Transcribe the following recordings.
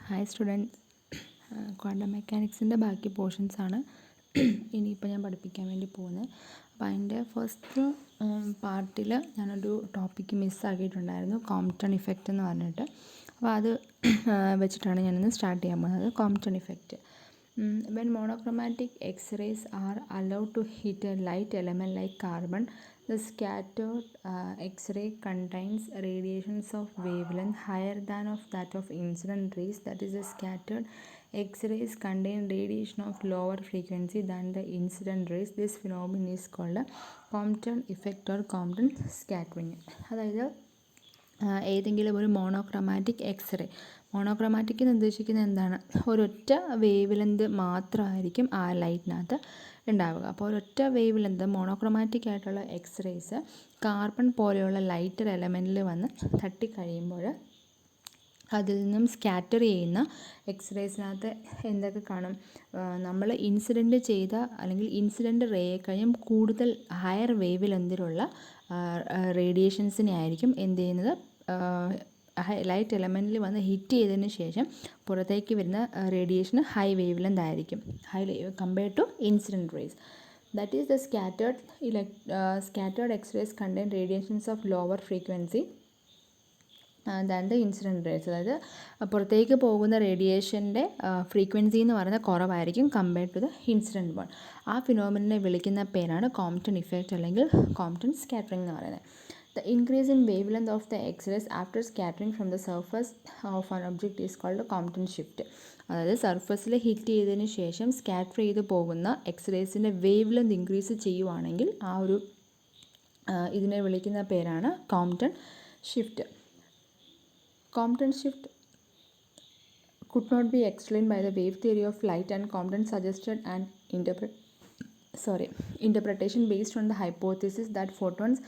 Hi student, quantum മെക്കാനിക്സിൻ്റെ ബാക്കി പോർഷൻസാണ് ഇനിയിപ്പോൾ ഞാൻ പഠിപ്പിക്കാൻ വേണ്ടി പോകുന്നത്. അപ്പോൾ അതിൻ്റെ ഫസ്റ്റ് പാർട്ടിൽ ഞാനൊരു ടോപ്പിക്ക് മിസ്സാക്കിയിട്ടുണ്ടായിരുന്നു, കോംപ്റ്റൺ ഇഫക്റ്റ് എന്ന് പറഞ്ഞിട്ട്. അപ്പോൾ അത് വെച്ചിട്ടാണ് ഞാനിന്ന് സ്റ്റാർട്ട് ചെയ്യാൻ പോകുന്നത്. Compton effect. When monochromatic X-rays are allowed to hit a light element like carbon, the scattered X-ray contains radiations of wavelength higher than of that of incident rays. That is, the scattered X-rays contain radiation of lower frequency than the incident rays. This phenomenon is called a Compton effect or Compton scattering. അതായത് ഏതെങ്കിലും ഒരു monochromatic x-ray, monochromatic എന്ന് ഉദ്ദേശിക്കുന്നത് എന്താണ്? ഒരൊറ്റ wave length മാത്രമായിരിക്കും ആ ലൈറ്റിനകത്ത് ഉണ്ടാവുക. അപ്പോൾ ഒരൊറ്റ വേവ് ലെന്ത് മോണോക്രോമാറ്റിക് ആയിട്ടുള്ള എക്സ്റേസ് കാർബൺ പോലെയുള്ള ലൈറ്റർ എലമെൻറ്റിൽ വന്ന് തട്ടിക്കഴിയുമ്പോൾ അതിൽ നിന്നും സ്കാറ്റർ ചെയ്യുന്ന എക്സ്റേസിനകത്ത് എന്തൊക്കെ കാണും? നമ്മൾ ഇൻസിഡൻറ്റ് ചെയ്ത അല്ലെങ്കിൽ ഇൻസിഡൻറ്റ് റേയേക്കഴിഞ്ഞും കൂടുതൽ ഹയർ വേവ് ലെന്തിലുള്ള റേഡിയേഷൻസിനെ ആയിരിക്കും എന്ത് ചെയ്യുന്നത്? ലൈറ്റ് എലമെൻറ്റിൽ വന്ന് ഹിറ്റ് ചെയ്തതിന് ശേഷം പുറത്തേക്ക് വരുന്ന റേഡിയേഷന് ഹൈ വേവ് ലെന്ത് ആയിരിക്കും, compared to incident rays. That is the scattered x-rays contain radiations of lower frequency than the incident rays. അതായത് പുറത്തേക്ക് പോകുന്ന റേഡിയേഷൻ്റെ ഫ്രീക്വൻസി എന്ന് പറയുന്നത് കുറവായിരിക്കും compared to the incident one. ആ ഫിനോമിനെ വിളിക്കുന്ന പേരാണ് കോംപ്റ്റൺ ഇഫക്റ്റ് അല്ലെങ്കിൽ കോംപ്റ്റൺ സ്കാറ്ററിംഗ് എന്ന് പറയുന്നത്. The increase in wavelength of the X-rays after scattering from the surface of an object is called Compton shift. അതായത് സർഫസിൽ ഹിറ്റ് ചെയ്തതിന് ശേഷം സ്കാറ്റർ ചെയ്ത് പോകുന്ന എക്സ്റേസിൻ്റെ വേവ് ലെന്ത് ഇൻക്രീസ് ചെയ്യുവാണെങ്കിൽ ആ ഒരു ഇതിനെ വിളിക്കുന്ന പേരാണ് Compton shift. Compton shift could not be explained by the wave theory of light, and Compton suggested an interpretation based on the hypothesis that photons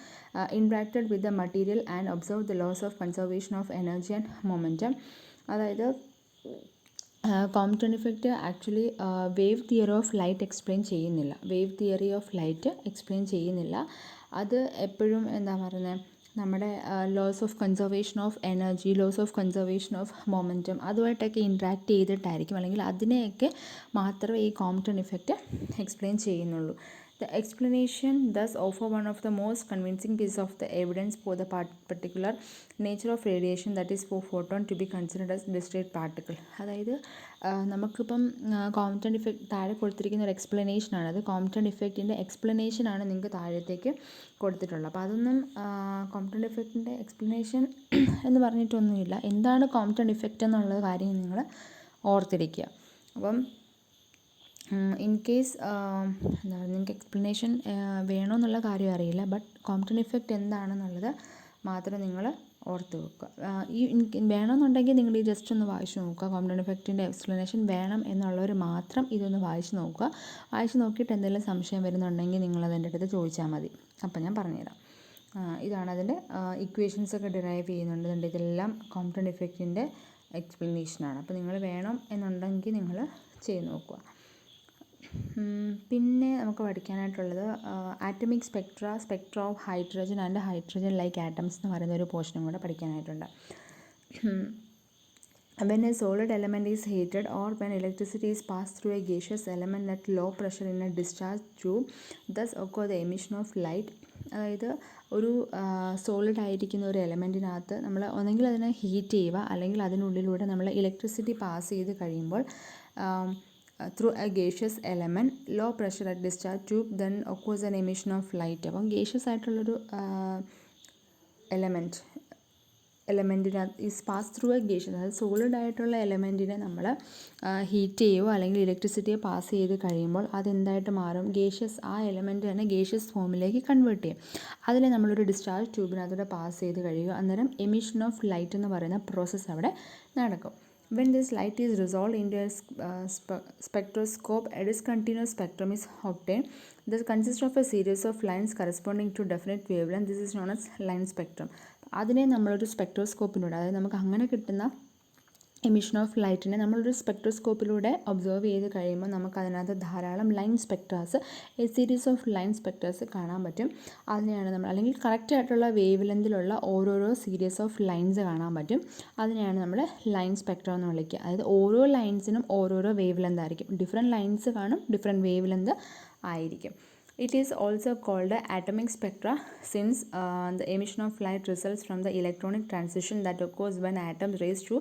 interacted with the material and observed the laws of conservation of energy and momentum. അതായത് Compton effect actually wave theory of light explain ചെയ്യുന്നില്ല. അത് എപ്പോഴും എന്താ പറയുന്നത്, നമ്മുടെ laws of conservation of energy, laws of conservation of momentum അതുമായിട്ടൊക്കെ interact ചെയ്തിട്ടായിരിക്കും, അല്ലെങ്കിൽ അതിനെയൊക്കെ മാത്രമേ ഈ കോംപ്റ്റൺ ഇഫക്റ്റ് എക്സ്പ്ലെയിൻ ചെയ്യുന്നുള്ളൂ. The explanation thus offer one of the most convincing pieces of the evidence for the particular nature of radiation, that is for photon to be considered as discrete particle. അതായത് നമുക്കിപ്പം Compton effect താഴെ കൊടുത്തിരിക്കുന്ന ഒരു എക്സ്പ്ലനേഷനാണ്. അത് Compton ഇഫക്റ്റിൻ്റെ എക്സ്പ്ലനേഷനാണ് നിങ്ങൾക്ക് താഴത്തേക്ക് കൊടുത്തിട്ടുള്ളത്. അപ്പോൾ അതൊന്നും കോംപ്റ്റൺ ഇഫക്റ്റിൻ്റെ എക്സ്പ്ലനേഷൻ എന്ന് പറഞ്ഞിട്ടൊന്നുമില്ല. എന്താണ് കോംപ്റ്റൺ ഇഫക്റ്റ് എന്നുള്ള കാര്യം നിങ്ങൾ ഓർത്തിരിക്കുക. അപ്പം ഇൻ കേസ് എന്താ പറയുക, നിങ്ങൾക്ക് എക്സ്പ്ലനേഷൻ വേണമെന്നുള്ള കാര്യം അറിയില്ല, ബട്ട് കോംപ്റ്റൺ ഇഫക്റ്റ് എന്താണെന്നുള്ളത് മാത്രം നിങ്ങൾ ഓർത്ത് വെക്കുക. ഈ വേണമെന്നുണ്ടെങ്കിൽ നിങ്ങൾ ഈ ജസ്റ്റ് ഒന്ന് വായിച്ച് നോക്കുക. കോംപ്റ്റൺ ഇഫക്റ്റിൻ്റെ എക്സ്പ്ലനേഷൻ വേണം എന്നുള്ളവർ മാത്രം ഇതൊന്ന് വായിച്ച് നോക്കുക. വായിച്ച് നോക്കിയിട്ട് എന്തെങ്കിലും സംശയം വരുന്നുണ്ടെങ്കിൽ നിങ്ങളതെൻ്റെ അടുത്ത് ചോദിച്ചാൽ മതി, അപ്പം ഞാൻ പറഞ്ഞുതരാം. ഇതാണ് അതിൻ്റെ ഇക്വേഷൻസൊക്കെ ഡിറൈവ് ചെയ്യുന്നുണ്ട്. ഇതെല്ലാം കോംപ്റ്റൺ ഇഫക്റ്റിൻ്റെ എക്സ്പ്ലനേഷനാണ്. അപ്പോൾ നിങ്ങൾ വേണം എന്നുണ്ടെങ്കിൽ നിങ്ങൾ ചെയ്ത് നോക്കുക. പിന്നെ നമുക്ക് പഠിക്കാനായിട്ടുള്ളത് atomic spectra of hydrogen and hydrogen like atoms എന്ന് പറയുന്ന ഒരു പോർഷനും കൂടെ പഠിക്കാനായിട്ടുണ്ട്. When a solid element is heated or when electricity is passed through a gaseous element at low pressure in a discharge tube, thus occur the emission of light. അതായത് ഒരു solid ആയിരിക്കുന്ന ഒരു എലമെൻറ്റിനകത്ത് നമ്മൾ ഒന്നെങ്കിൽ അതിനെ ഹീറ്റ് ചെയ്യുക, അല്ലെങ്കിൽ അതിനുള്ളിലൂടെ നമ്മൾ ഇലക്ട്രിസിറ്റി പാസ് ചെയ്ത് കഴിയുമ്പോൾ through a gaseous element, low pressure at discharge tube, then occurs an emission of light. അപ്പം gaseous ആയിട്ടുള്ളൊരു എലമെൻറ്റിന് is pass through a gaseous, അതായത് സോളിഡ് ആയിട്ടുള്ള എലമെൻറ്റിനെ നമ്മൾ ഹീറ്റ് ചെയ്യുകയോ അല്ലെങ്കിൽ ഇലക്ട്രിസിറ്റിയെ പാസ് ചെയ്ത് കഴിയുമ്പോൾ അതെന്തായിട്ട് മാറും? ഗേഷ്യസ്, ആ എലമെൻറ്റ് തന്നെ ഗേഷ്യസ് ഫോമിലേക്ക് കൺവേർട്ട് ചെയ്യും. അതിനെ നമ്മളൊരു ഡിസ്ചാർജ് ട്യൂബിനകത്തൂടെ പാസ് ചെയ്ത് കഴിയുക, അന്നേരം എമിഷൻ ഓഫ് ലൈറ്റ് എന്ന് പറയുന്ന പ്രോസസ്സ് അവിടെ നടക്കും. When this light is resolved into a spectroscope, a discontinuous spectrum is obtained. This consists of a series of lines corresponding to definite wavelength. This is known as line spectrum. അതിനെ നമ്മളൊരു സ്പെക്ട്രോസ്കോപ്പിലൂടെ, അതായത് നമുക്ക് അങ്ങനെ കിട്ടുന്ന emission of ലൈറ്റിനെ നമ്മളൊരു സ്പെക്ട്രോസ്കോപ്പിലൂടെ observe ചെയ്ത് കഴിയുമ്പോൾ നമുക്കതിനകത്ത് ധാരാളം line spectras, a series of line spectras കാണാൻ പറ്റും. അതിനെയാണ് നമ്മൾ, അല്ലെങ്കിൽ കറക്റ്റായിട്ടുള്ള വേവ് ലെന്തിലുള്ള ഓരോരോ സീരീസ് ഓഫ് ലൈൻസ് കാണാൻ പറ്റും. അതിനെയാണ് നമ്മൾ ലൈൻ സ്പെക്ട്രം എന്ന് വിളിക്കുക. അതായത് ഓരോ ലൈൻസിനും ഓരോരോ വേവ് ലെന്ത് ആയിരിക്കും. ഡിഫറെൻറ്റ് ലൈൻസ് കാണും, ഡിഫറെൻറ്റ് വേവ് ലെന്ത് ആയിരിക്കും. It is also called atomic spectra since the emission of light results from the electronic transition that occurs when atoms raised to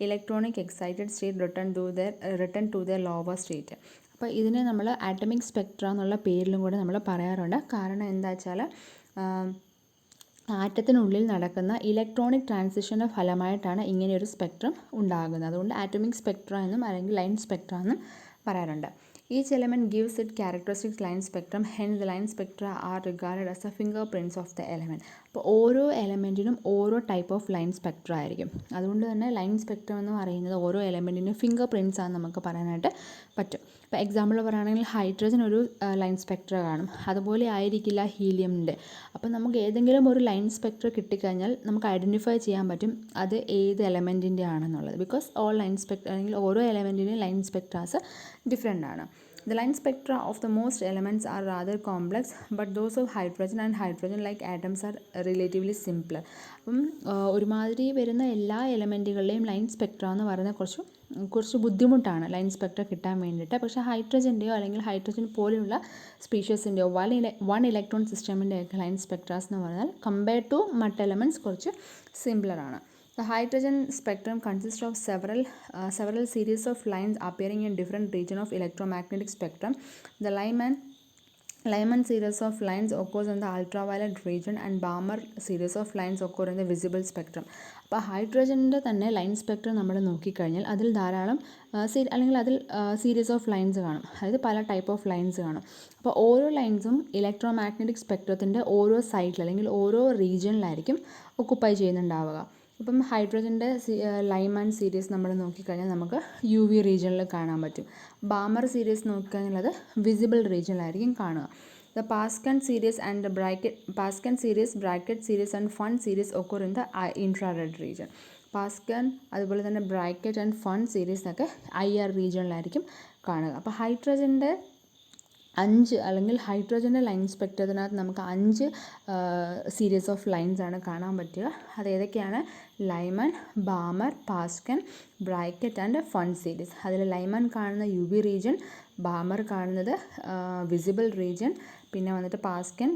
electronic excited state return to their lower state. അപ്പോൾ ഇതിനെ നമ്മൾ atomic Spectra എന്നുള്ള പേരിലും കൂടെ നമ്മൾ പറയാറുണ്ട്. കാരണം എന്താ വെച്ചാൽ ആറ്റത്തിനുള്ളിൽ നടക്കുന്ന ഇലക്ട്രോണിക് ട്രാൻസിഷൻ്റെ ഫലമായിട്ടാണ് ഇങ്ങനെയൊരു സ്പെക്ട്രം ഉണ്ടാകുന്നത്. അതുകൊണ്ട് ആറ്റമിക് സ്പെക്ട്ര എന്നും അല്ലെങ്കിൽ ലൈൻ സ്പെക്ട്ര എന്നും പറയാറുണ്ട്. Each element gives it characteristic line spectrum, hence the line spectra are regarded as the fingerprints of the element. അപ്പോൾ ഓരോ എലമെൻറ്റിനും ഓരോ ടൈപ്പ് ഓഫ് ലൈൻ സ്പെക്ട്ര ആയിരിക്കും. അതുകൊണ്ട് തന്നെ ലൈൻ സ്പെക്ട്രം എന്ന് പറയുന്നത് ഓരോ എലമെൻറ്റിനും ഫിംഗർ പ്രിൻറ്റ്സ് ആണെന്ന് നമുക്ക് പറയാനായിട്ട് പറ്റും. ഇപ്പോൾ എക്സാമ്പിൾ പറയുകയാണെങ്കിൽ ഹൈഡ്രജൻ ഒരു ലൈൻ സ്പെക്ട്ര കാണും, അതുപോലെ ആയിരിക്കില്ല ഹീലിയമിൻ്റെ. അപ്പോൾ നമുക്ക് ഏതെങ്കിലും ഒരു ലൈൻ സ്പെക്ട്ര കിട്ടിക്കഴിഞ്ഞാൽ നമുക്ക് ഐഡൻറ്റിഫൈ ചെയ്യാൻ പറ്റും അത് ഏത് എലമെൻറ്റിൻ്റെ ആണെന്നുള്ളത്. ബിക്കോസ് ഓൾ ലൈൻ സ്പെക്ട്ര, അല്ലെങ്കിൽ ഓരോ എലമെൻറ്റിൻ്റെയും ലൈൻ സ്പെക്ട്രാസ് ഡിഫറെൻ്റ് ആണ്. The line spectra of the most elements are rather complex, but those of hydrogen and hydrogen-like atoms are relatively simpler. അപ്പം ഒരുമാതിരി വരുന്ന എല്ലാ എലമെൻറ്റുകളുടെയും ലൈൻ സ്പെക്ട്ര എന്ന് പറയുന്നത് കുറച്ച് ബുദ്ധിമുട്ടാണ് ലൈൻ സ്പെക്ട്ര കിട്ടാൻ വേണ്ടിയിട്ട്. പക്ഷേ ഹൈഡ്രജൻ്റെയോ അല്ലെങ്കിൽ ഹൈഡ്രജൻ പോലെയുള്ള സ്പീഷ്യസിൻ്റെയോ വൺ ഇലക്ട്രോൺ സിസ്റ്റമിൻ്റെയൊക്കെ ലൈൻ സ്പെക്ട്രാസ് എന്ന് പറഞ്ഞാൽ കമ്പയർഡ് ടു മറ്റ് എലമെൻറ്റ്സ് കുറച്ച് സിംപ്ലറാണ്. The hydrogen spectrum consists of several series of lines appearing in different regions of electromagnetic spectrum. The Lyman series of lines occurs in the ultraviolet region and Balmer series of lines occur in the visible spectrum. അപ്പോൾ ഹൈഡ്രജൻ്റെ തന്നെ line spectrum നമ്മൾ നോക്കിക്കഴിഞ്ഞാൽ അതിൽ ധാരാളം അല്ലെങ്കിൽ അതിൽ series of lines കാണും. അതായത് പല ടൈപ്പ് ഓഫ് ലൈൻസ് കാണും. അപ്പോൾ ഓരോ ലൈൻസും ഇലക്ട്രോമാഗ്നറ്റിക് സ്പെക്ട്രത്തിൻ്റെ ഓരോ സൈഡിൽ അല്ലെങ്കിൽ ഓരോ റീജിയനിലായിരിക്കും ഒക്കുപ്പൈ ചെയ്യുന്നുണ്ടാവുക. ഇപ്പം ഹൈഡ്രജൻ്റെ ലൈമാൻ സീരീസ് നമ്മൾ നോക്കിക്കഴിഞ്ഞാൽ നമുക്ക് യു വി റീജിയനിൽ കാണാൻ പറ്റും. ബാമർ സീരീസ് നോക്കിക്കഴിഞ്ഞാൽ അത് വിസിബിൾ റീജിയനിലായിരിക്കും കാണുക. The Paschen series and Brackett series and Pfund series occur in the infrared region. Paschen അതുപോലെ തന്നെ ബ്രാക്കറ്റ് ആൻഡ് ഫൺ സീരീസൊക്കെ IR റീജിയനിലായിരിക്കും കാണുക. അപ്പോൾ ഹൈഡ്രജൻ്റെ ഹൈഡ്രജൻ്റെ ലൈൻ സ്പെക്ട്രത്തിനകത്ത് നമുക്ക് 5 സീരീസ് ഓഫ് ലൈൻസ് ആണ് കാണാൻ പറ്റുക. അത് ഏതൊക്കെയാണ്? Lyman, Balmer, Paschen, Brackett and Pfund series. അതിൽ ലൈമാൻ കാണുന്ന UV റീജിയൻ, ബാമർ കാണുന്നത് വിസിബിൾ റീജിയൻ, പിന്നെ വന്നിട്ട് Paschen,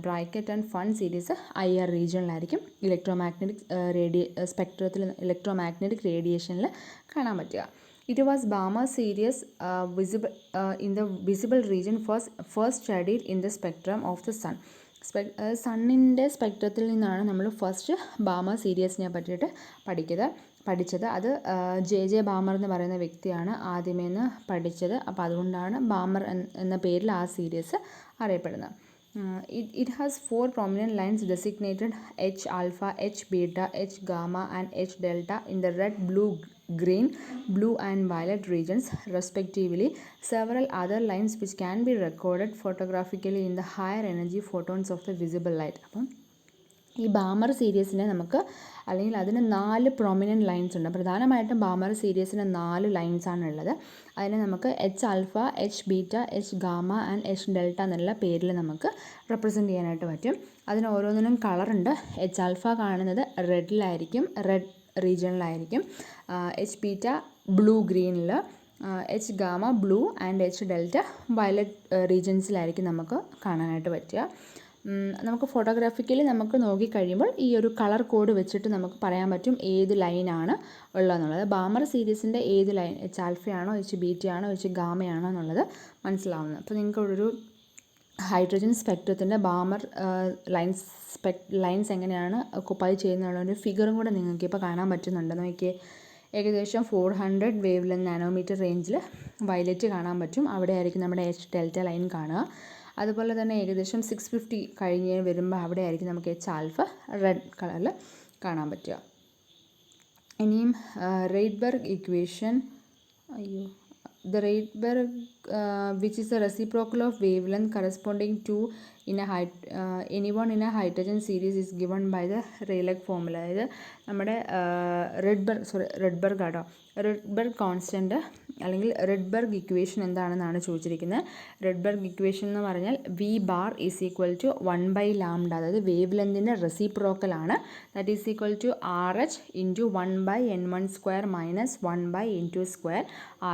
Brackett and Pfund series IR റീജിയനിലായിരിക്കും ഇലക്ട്രോമാഗ്നറ്റിക് റേഡിയേഷനിൽ കാണാൻ പറ്റുക. It was Balmer series in the visible region first studied in the spectrum of the sun. സണ്ണിൻ്റെ സ്പെക്ട്രത്തിൽ നിന്നാണ് നമ്മൾ ഫസ്റ്റ് ബാമർ സീരീസിനെ പറ്റിയിട്ട് പഠിച്ചത്. അത് JJ ബാമർ എന്ന് പറയുന്ന വ്യക്തിയാണ് ആദ്യമേന്ന് പഠിച്ചത്. അപ്പോൾ അതുകൊണ്ടാണ് ബാമർ എന്ന പേരിൽ ആ സീരീസ് അറിയപ്പെടുന്നത്. It has 4 prominent lines designated H alpha, H beta, H gamma and H delta in the red, blue, green, blue and violet regions respectively. Several other lines which can be recorded photographically in the higher energy photons of the visible light. അപ്പം ഈ Balmer സീരീസിനെ നമുക്ക്, അല്ലെങ്കിൽ അതിന് 4 prominent lines ഉണ്ട്. പ്രധാനമായിട്ടും Balmer സീരീസിന് 4 ലൈൻസാണ് ഉള്ളത്. അതിനെ നമുക്ക് H alpha, H beta, H gamma and H delta എന്നുള്ള പേരിൽ നമുക്ക് റെപ്രസെൻറ്റ് ചെയ്യാനായിട്ട് പറ്റും. അതിന് ഓരോന്നിനും കളറുണ്ട്. H ആൽഫ കാണുന്നത് റെഡിലായിരിക്കും, റെഡ് റീജിയനിലായിരിക്കും. H ബീറ്റ ബ്ലൂ ഗ്രീനിൽ, H gamma blue and H delta violet റീജിയൻസിലായിരിക്കും നമുക്ക് കാണാനായിട്ട് പറ്റുക. നമുക്ക് ഫോട്ടോഗ്രാഫിക്കലി നമുക്ക് നോക്കിക്കഴിയുമ്പോൾ ഈ ഒരു കളർ കോഡ് വെച്ചിട്ട് നമുക്ക് പറയാൻ പറ്റും ഏത് ലൈനാണ് ഉള്ളതെന്നുള്ളത്. ബാമർ സീരീസിൻ്റെ ഏത് ലൈൻ, H ആൽഫയാണോ, H ബീറ്റയാണോ, H ഗാമയാണോ എന്നുള്ളത് മനസ്സിലാവുന്നത്. അപ്പോൾ നിങ്ങൾക്കൊരു ഹൈഡ്രജൻ സ്പെക്ട്രത്തിൻ്റെ ബാമർ ലൈൻസ് എങ്ങനെയാണ് ഒക്കുപ്പൈ ചെയ്യുന്നതിനുള്ളൊരു ഫിഗറും കൂടെ നിങ്ങൾക്ക് ഇപ്പോൾ കാണാൻ പറ്റുന്നുണ്ട്. നോക്കിയേ, ഏകദേശം 400 വേവ് ലെങ്ത് നാനോമീറ്റർ റേഞ്ചിൽ വയലറ്റ് കാണാൻ പറ്റും. അവിടെ ആയിരിക്കും നമ്മുടെ H ഡെൽറ്റ ലൈൻ കാണുക. അതുപോലെ തന്നെ ഏകദേശം 650 കഴിഞ്ഞ് വരുമ്പോൾ അവിടെ ആയിരിക്കും നമുക്ക് H ആൽഫ റെഡ് കളറിൽ കാണാൻ പറ്റുക. ഇനിയും റെയ്ഡ്ബർഗ് equation the Rydberg which is the reciprocal of wavelength corresponding to in a anyone in a hydrogen series is given by the Rayleigh formula. അതായത് നമ്മുടെ റെഡ്ബർഗ് കോൺസ്റ്റൻറ്റ് അല്ലെങ്കിൽ റെഡ്ബർഗ് ഇക്വേഷൻ എന്താണെന്നാണ് ചോദിച്ചിരിക്കുന്നത്. റെഡ്ബർഗ് ഇക്വേഷൻ എന്ന് പറഞ്ഞാൽ v bar is equal to 1/λ, അതായത് wave ലെന്തിൻ്റെ റെസിപ്രോക്കലാണ്. That is equal to RH into 1/n1² minus 1/n2².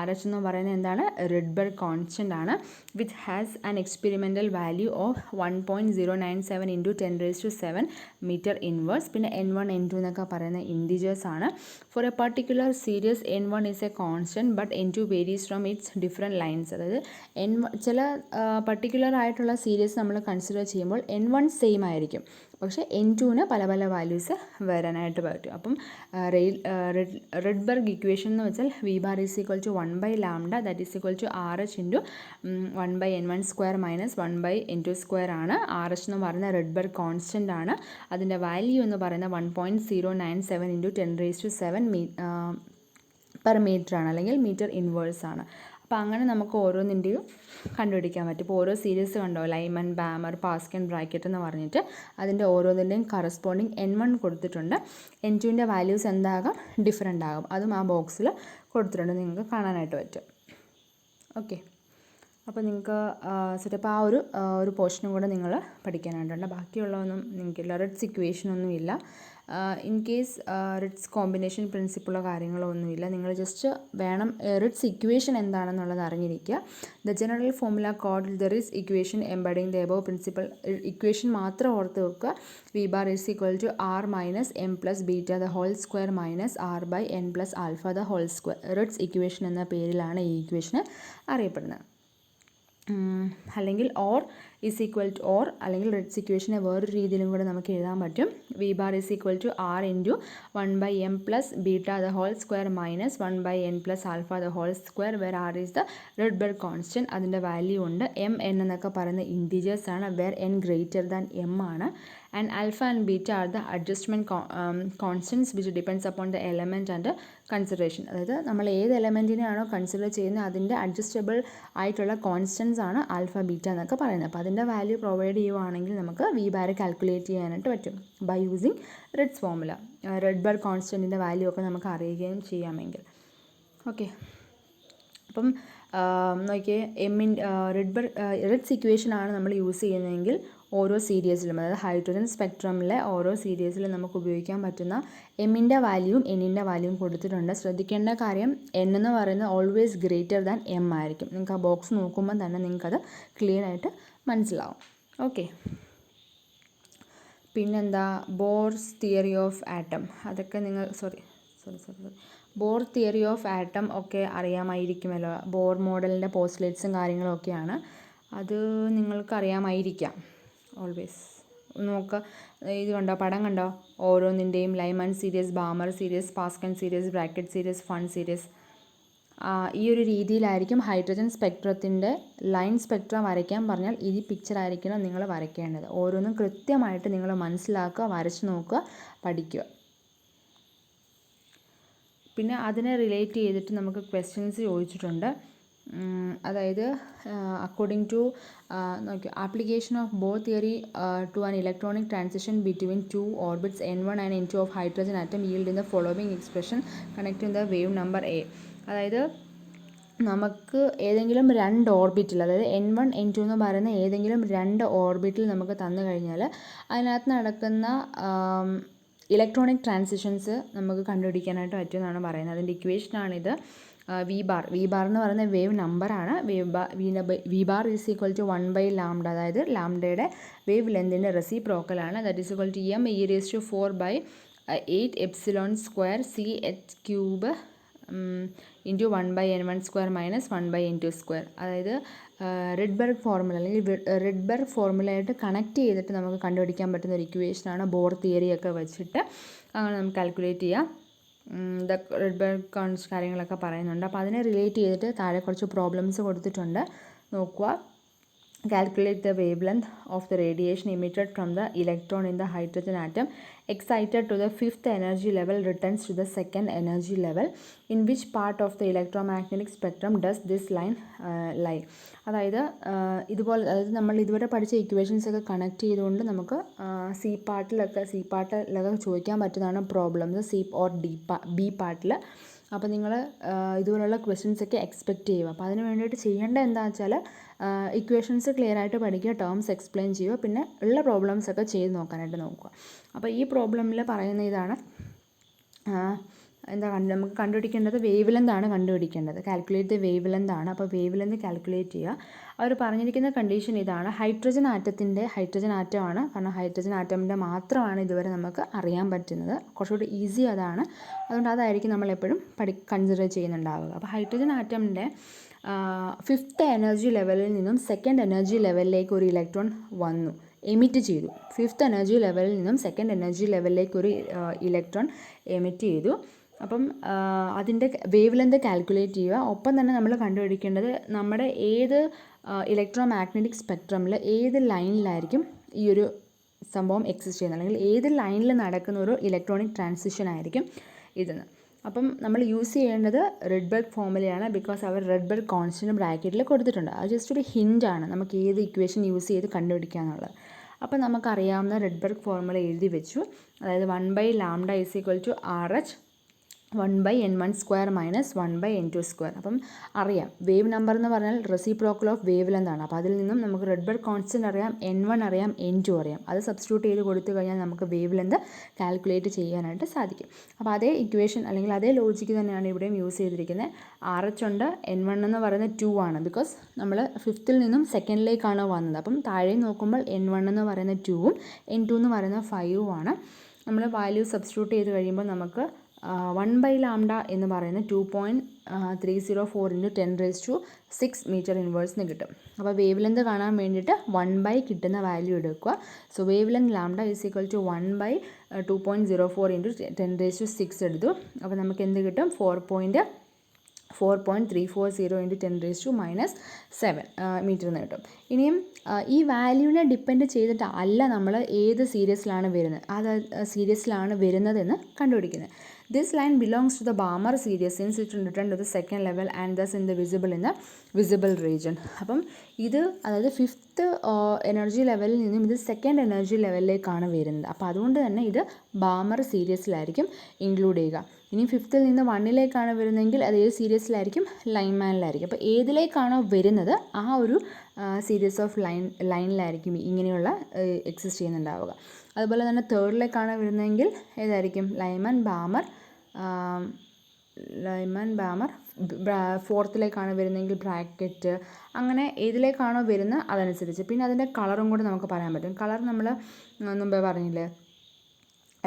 RH എന്ന് പറയുന്നത് എന്താണ്? റെഡ്ബർഗ് കോൺസ്റ്റൻ്റ് ആണ്, which has an experimental value of 1.097 into 10⁻⁷ metre inverse. പിന്നെ N1 N2 എന്നൊക്കെ പറയുന്ന ഇൻഡിജേഴ്സ് ആണ്. For a particular series N1 is a constant but N2 varies from its different lines. അതായത് ചില പർട്ടിക്കുലർ ആയിട്ടുള്ള സീരീസ് നമ്മൾ consider ചെയ്യുമ്പോൾ N1 സെയിം ആയിരിക്കും, പക്ഷേ N2ന് പല പല വാല്യൂസ് വരാനായിട്ട് പറ്റും. അപ്പം റെഡ്ബർഗ് ഇക്വേഷൻ എന്ന് വെച്ചാൽ v bar is equal to 1/λ that is equal to RH into 1/n1² minus 1/n2² ആണ്. RH എന്ന് പറയുന്ന റെഡ്ബർഗ് കോൺസ്റ്റൻ്റ് ആണ്. അതിൻ്റെ വാല്യൂ എന്ന് പറയുന്നത് 1.097 ഇൻറ്റു 10⁻⁷ പെർ മീറ്റർ ആണ്, അല്ലെങ്കിൽ മീറ്റർ ഇൻവേഴ്സ് ആണ്. അപ്പോൾ അങ്ങനെ നമുക്ക് ഓരോന്നിൻ്റെയും കണ്ടുപിടിക്കാൻ പറ്റും. ഇപ്പോൾ ഓരോ സീരീസ് കണ്ടോ, ലൈമൻ, ബാമർ, പാസ്കൻ, ബ്രാക്കറ്റ് എന്ന് പറഞ്ഞിട്ട് അതിൻ്റെ ഓരോന്നിൻ്റെയും കറസ്പോണ്ടിങ് N1 കൊടുത്തിട്ടുണ്ട്. N2ൻ്റെ വാല്യൂസ് എന്താകാം? ഡിഫറെൻ്റ് ആകും. അതും ആ ബോക്സിൽ കൊടുത്തിട്ടുണ്ട്, നിങ്ങൾക്ക് കാണാനായിട്ട് പറ്റും. ഓക്കെ, അപ്പോൾ നിങ്ങൾക്ക് ചിലപ്പോൾ ഒരു പോർഷനും കൂടെ നിങ്ങൾ പഠിക്കാനായിട്ടുണ്ട്. ബാക്കിയുള്ളതൊന്നും നിങ്ങൾക്കില്ല. റിഡ്സ് ഇക്വേഷനൊന്നും ഇല്ല. ഇൻ കേസ് റിഡ്സ് കോമ്പിനേഷൻ പ്രിൻസിപ്പിളോ കാര്യങ്ങളോ ഒന്നുമില്ല. നിങ്ങൾ ജസ്റ്റ് വേണം റിഡ്സ് ഇക്വേഷൻ എന്താണെന്നുള്ളത് അറിഞ്ഞിരിക്കുക. The general formula called the Ritz equation embedding the above principle. Equation മാത്രം ഓർത്ത് വെക്കുക. V bar is equal to R minus M plus beta the whole square minus R/n plus alpha the whole square. Ritz equation എന്ന പേരിലാണ് ഈ ഇക്വേഷന് അറിയപ്പെടുന്നത്. അല്ലെങ്കിൽ or is equal to or, അല്ലെങ്കിൽ റിഡ്സ് ഇക്വേഷനെ വേറൊരു രീതിയിലും കൂടെ നമുക്ക് എഴുതാൻ പറ്റും. V bar is equal to R into 1/m plus beta the whole square minus 1/n plus alpha the whole square, where R is the Rydberg constant. അതിൻ്റെ value ഉണ്ട്. M N എന്നൊക്കെ പറയുന്ന ഇൻറ്റീജേഴ്സ് ആണ്, where n greater than M ആണ്. And alpha and beta are the adjustment constants which depends upon the element and consideration. അതായത് നമ്മൾ ഏത് എലമെൻറ്റിനെയാണോ consider ചെയ്യുന്നത് അതിൻ്റെ അഡ്ജസ്റ്റബിൾ ആയിട്ടുള്ള കോൺസ്റ്റൻസ് ആണ് ആൽഫ ബീറ്റ എന്നൊക്കെ പറയുന്നത്. അപ്പോൾ അതിൻ്റെ വാല്യൂ പ്രൊവൈഡ് ചെയ്യുവാണെങ്കിൽ നമുക്ക് വി ബാർ കാൽക്കുലേറ്റ് ചെയ്യാനായിട്ട് പറ്റും by using Ritz formula. Rydberg കോൺസ്റ്റൻറ്റിൻ്റെ വാല്യൂ ഒക്കെ നമുക്ക് അറിയുകയും ചെയ്യാമെങ്കിൽ. ഓക്കെ, അപ്പം നോക്കിയേ, റിഡ്സ് ഇക്വേഷൻ ആണ് നമ്മൾ യൂസ് ചെയ്യുന്നതെങ്കിൽ ഓരോ സീരീസിലും, അതായത് ഹൈഡ്രജൻ സ്പെക്ട്രമിലെ ഓരോ സീരീസിലും നമുക്ക് ഉപയോഗിക്കാൻ പറ്റുന്ന എമ്മിൻ്റെ വാല്യൂവും എന്നിൻ്റെ വാല്യൂവും കൊടുത്തിട്ടുണ്ട്. ശ്രദ്ധിക്കേണ്ട കാര്യം N എന്ന് പറയുന്നത് ഓൾവേസ് ഗ്രേറ്റർ ദാൻ M ആയിരിക്കും. നിങ്ങൾക്ക് ആ ബോക്സ് നോക്കുമ്പോൾ തന്നെ നിങ്ങൾക്കത് ക്ലിയർ ആയിട്ട് മനസ്സിലാവും. ഓക്കെ, പിന്നെന്താ, ബോർസ് തിയറി ഓഫ് ആറ്റം. അതൊക്കെ നിങ്ങൾ ബോർ തിയറി ഓഫ് ആറ്റം ഒക്കെ അറിയാമായിരിക്കുമല്ലോ. ബോർ മോഡലിൻ്റെ പോസ്റ്റ്ലേറ്റ്സും കാര്യങ്ങളും ഒക്കെയാണ്. അത് നിങ്ങൾക്ക് അറിയാമായിരിക്കാം ഓൾവേസ്. നോക്കുക, ഇത് കണ്ടോ, പടം കണ്ടോ, ഓരോന്നിൻ്റെയും Lyman series, Balmer series, Paschen series, Brackett series, Pfund series. ഈ ഒരു രീതിയിലായിരിക്കും ഹൈഡ്രജൻ സ്പെക്ട്രത്തിൻ്റെ ലൈൻ സ്പെക്ട്രം വരയ്ക്കാൻ പറഞ്ഞാൽ ഈ പിക്ചറായിരിക്കണം നിങ്ങൾ വരയ്ക്കേണ്ടത്. ഓരോന്നും കൃത്യമായിട്ട് നിങ്ങൾ മനസ്സിലാക്കുക, വരച്ച് നോക്കുക, പഠിക്കുക. പിന്നെ അതിനെ റിലേറ്റ് ചെയ്തിട്ട് നമുക്ക് ക്വസ്റ്റ്യൻസ് ചോദിച്ചിട്ടുണ്ട്. അതായത് according to application of Bohr theory to an electronic transition between two orbits N1 and N2 of hydrogen atom yield in the following expression connecting the wave number A. അതായത് നമുക്ക് ഏതെങ്കിലും രണ്ട് ഓർബിറ്റിൽ, അതായത് N1 N2 എന്ന് പറയുന്ന ഏതെങ്കിലും രണ്ട് ഓർബിറ്റിൽ നമുക്ക് തന്നു കഴിഞ്ഞാൽ അതിനകത്ത് നടക്കുന്ന ഇലക്ട്രോണിക് ട്രാൻസിഷൻസ് നമുക്ക് കണ്ടുപിടിക്കാനായിട്ട് പറ്റുമെന്നാണ് പറയുന്നത്. അതിൻ്റെ ഇക്വേഷനാണിത്. വി ബാർ എന്ന് പറയുന്ന വേവ് നമ്പറാണ്. V bar is equal to 1/λ, അതായത് ലാംഡയുടെ വേവ് ലെന്തിൻ്റെ റെസിപ്രോക്കലാണ്. That is equal to M e⁴/8ε² CH³ into 1/n1² minus 1/n2². അതായത് റെഡ്ബർഗ് ഫോർമുല, അല്ലെങ്കിൽ റെഡ്ബർഗ് ഫോർമുലയായിട്ട് കണക്ട് ചെയ്തിട്ട് നമുക്ക് കണ്ടുപിടിക്കാൻ പറ്റുന്ന ഒരു ഇക്വേഷനാണ്. ബോർ തിയറിയൊക്കെ വെച്ചിട്ട് അങ്ങനെ നമുക്ക് കാൽക്കുലേറ്റ് ചെയ്യാം. റെഡ്ബർഗ് കാര്യങ്ങളൊക്കെ പറയുന്നുണ്ട്. അപ്പോൾ അതിനെ റിലേറ്റ് ചെയ്തിട്ട് താഴെ കുറച്ച് പ്രോബ്ലംസ് കൊടുത്തിട്ടുണ്ട്, നോക്കുക. calculate the wavelength of the radiation emitted from the electron in the hydrogen atom excited to the fifth energy level returns to the second energy level. In which part of the electromagnetic spectrum does this line lie? അതായത് ഇതുപോലെ, അതായത് നമ്മൾ ഇതുവരെ പഠിച്ച equations ഒക്കെ connect ചെയ്തുകൊണ്ട് നമുക്ക് C പാർട്ടിലൊക്കെ ചോദിക്കാൻ പറ്റുന്നതാണ് പ്രോബ്ലംസ്, സി ഓർ ബി പാർട്ടിൽ. അപ്പോൾ നിങ്ങൾ ഇതുപോലുള്ള ക്വസ്റ്റ്യൻസ് ഒക്കെ എക്സ്പെക്റ്റ് ചെയ്യുക. അപ്പോൾ അതിന് വേണ്ടിയിട്ട് ചെയ്യേണ്ടത് എന്താണെന്ന് വെച്ചാൽ ഇക്വേഷൻസ് ക്ലിയർ ആയിട്ട് പഠിക്കുക, ടേംസ് എക്സ്പ്ലെയിൻ ചെയ്യുക, പിന്നെ ഉള്ള പ്രോബ്ലംസ് ഒക്കെ ചെയ്ത് നോക്കാനായിട്ട് നോക്കുക. അപ്പോൾ ഈ പ്രോബ്ലമിൽ പറയുന്ന ഇതാണ്, നമുക്ക് കണ്ടുപിടിക്കേണ്ടത് വേവ് ലെന്ത് ആണ് കണ്ടുപിടിക്കേണ്ടത്. കാൽക്കുലേറ്റ് ദ വേവ് ലെന്ത് ആണ്. അപ്പോൾ വേവ് ലെന്ത് കാൽക്കുലേറ്റ് ചെയ്യുക. അവർ പറഞ്ഞിരിക്കുന്ന കണ്ടീഷൻ ഇതാണ്, ഹൈഡ്രജൻ ആറ്റമാണ്, കാരണം ഹൈഡ്രജൻ ആറ്റമിൻ്റെ മാത്രമാണ് ഇതുവരെ നമുക്ക് അറിയാൻ പറ്റുന്നത്. കുറച്ചുകൂടി ഈസി അതാണ്, അതുകൊണ്ട് അതായിരിക്കും നമ്മളെപ്പോഴും കൺസിഡർ ചെയ്യുന്നുണ്ടാവുക. അപ്പോൾ ഹൈഡ്രജൻ ആറ്റമിൻ്റെ ഫിഫ്ത്ത് എനർജി ലെവലിൽ നിന്നും സെക്കൻഡ് എനർജി ലെവലിലേക്ക് ഒരു ഇലക്ട്രോൺ വന്നു, എമിറ്റ് ചെയ്തു. ഫിഫ്ത്ത് എനർജി ലെവലിൽ നിന്നും സെക്കൻഡ് എനർജി ലെവലിലേക്ക് ഒരു ഇലക്ട്രോൺ എമിറ്റ് ചെയ്തു. അപ്പം അതിൻ്റെ വേവ് ലെന്ത് കാൽക്കുലേറ്റ് ചെയ്യുക. ഒപ്പം തന്നെ നമ്മൾ കണ്ടുപിടിക്കേണ്ടത് നമ്മുടെ ഏത് ഇലക്ട്രോ മാഗ്നറ്റിക് സ്പെക്ട്രമിൽ ഏത് ലൈനിലായിരിക്കും ഈ ഒരു സംഭവം എക്സിസ്റ്റ് ചെയ്യുന്നത്, അല്ലെങ്കിൽ ഏത് ലൈനിൽ നടക്കുന്ന ഒരു ഇലക്ട്രോണിക് ട്രാൻസിഷൻ ആയിരിക്കും ഇതെന്ന്. അപ്പം നമ്മൾ യൂസ് ചെയ്യേണ്ടത് റെഡ്ബർഗ് ഫോർമുലയാണ്. ബിക്കോസ് അവർ റെഡ്ബർഗ് കോൺസ്റ്റൻറ്റ് ബ്രാക്കറ്റിൽ കൊടുത്തിട്ടുണ്ട്. അത് ജസ്റ്റ് ഒരു ഹിൻ്റാണ് നമുക്ക് ഏത് ഇക്വേഷൻ യൂസ് ചെയ്ത് കണ്ടുപിടിക്കുക എന്നുള്ളത്. അപ്പം നമുക്കറിയാവുന്ന റെഡ്ബർഗ് ഫോർമുല എഴുതി വെച്ചു. അതായത് 1/λ = RH 1/n1² - 1/n2². അപ്പം അറിയാം വേവ് നമ്പർ എന്ന് പറഞ്ഞാൽ റെസിപ്രോക്കൽ ഓഫ് വേവ് ലെന്ത് ആണ്. അപ്പോൾ അതിൽ നിന്നും നമുക്ക് റെഡ്ബർഗ് കോൺസ്റ്റൻറ്റ് അറിയാം, n1 അറിയാം, n2 അറിയാം. അത് സബ്സ്റ്റിറ്റ്യൂട്ട് ചെയ്ത് കൊടുത്തു കഴിഞ്ഞാൽ നമുക്ക് വേവ് ലെന്ത് കാൽക്കുലേറ്റ് ചെയ്യാനായിട്ട് സാധിക്കും. അപ്പോൾ അതേ ഇക്വേഷൻ അല്ലെങ്കിൽ അതേ ലോജിക്ക് തന്നെയാണ് ഇവിടെയും യൂസ് ചെയ്തിരിക്കുന്നത്. RH ഉണ്ട്, n1 എന്ന് പറയുന്നത് 2 ആണ്. ബിക്കോസ് നമ്മൾ ഫിഫ്ത്തിൽ നിന്നും സെക്കൻഡിലേക്കാണ് വന്നത്. അപ്പം താഴെ നോക്കുമ്പോൾ n1 എന്ന് പറയുന്നത് 2ഉം n2 എന്ന് പറയുന്നത് 5ഉം ആണ്. നമ്മൾ വാല്യൂ സബ്സ്റ്റിറ്റ്യൂട്ട് ചെയ്ത് കഴിയുമ്പോൾ നമുക്ക് 1/λ എന്ന് പറയുന്നത് 2.304 × 10⁻⁶ മീറ്റർ ഇൻവേഴ്സ് എന്ന് കിട്ടും. അപ്പോൾ വേവ് ലെന്ത് കാണാൻ വേണ്ടിയിട്ട് 1/, കിട്ടുന്ന വാല്യൂ എടുക്കുക. സോ വേവ് ലെന്ത് λ = 1/2.04 × 10⁻⁶ എടുത്തു. അപ്പോൾ നമുക്ക് എന്ത് കിട്ടും? 4.340 × 10⁻⁻7 മീറ്റർ എന്ന് കിട്ടും. ഇനിയും ഈ വാല്യൂവിനെ ഡിപ്പെൻഡ് ചെയ്തിട്ട് അല്ല നമ്മൾ ഏത് സീരീസിലാണ് വരുന്നതെന്ന് കണ്ടുപിടിക്കുന്നത്. This line belongs to the Balmer series since it returned to the second level and thus visible in the visible region. അപ്പം ഇത് അതായത് ഫിഫ്ത്ത് എനർജി ലെവലിൽ നിന്നും ഇത് സെക്കൻഡ് എനർജി ലെവലിലേക്കാണ് വരുന്നത്. അപ്പോൾ അതുകൊണ്ട് തന്നെ ഇത് ബാമർ സീരീസിലായിരിക്കും ഇൻക്ലൂഡ് ചെയ്യുക. ഇനി ഫിഫ്ത്തിൽ നിന്ന് 1ലേക്കാണ് വരുന്നതെങ്കിൽ അത് ഏത് സീരീസിലായിരിക്കും? ലൈൻമാനിലായിരിക്കും. അപ്പോൾ ഏതിലേക്കാണോ വരുന്നത് ആ ഒരു സീരീസ് ഓഫ് ലൈനിലായിരിക്കും ഇങ്ങനെയുള്ള എക്സിസ്റ്റ് ചെയ്യുന്നുണ്ടാവുക. അതുപോലെ തന്നെ തേർഡിലേക്കാണ് വരുന്നതെങ്കിൽ ഏതായിരിക്കും? Lyman Balmer. ഫോർത്തിലേക്കാണ് വരുന്നതെങ്കിൽ ബ്രാക്കറ്റ്. അങ്ങനെ ഏതിലേക്കാണോ വരുന്നത് അതനുസരിച്ച്. പിന്നെ അതിൻ്റെ കളറും കൂടി നമുക്ക് പറയാൻ പറ്റും. കളർ നമ്മൾ മുമ്പേ പറഞ്ഞില്ലേ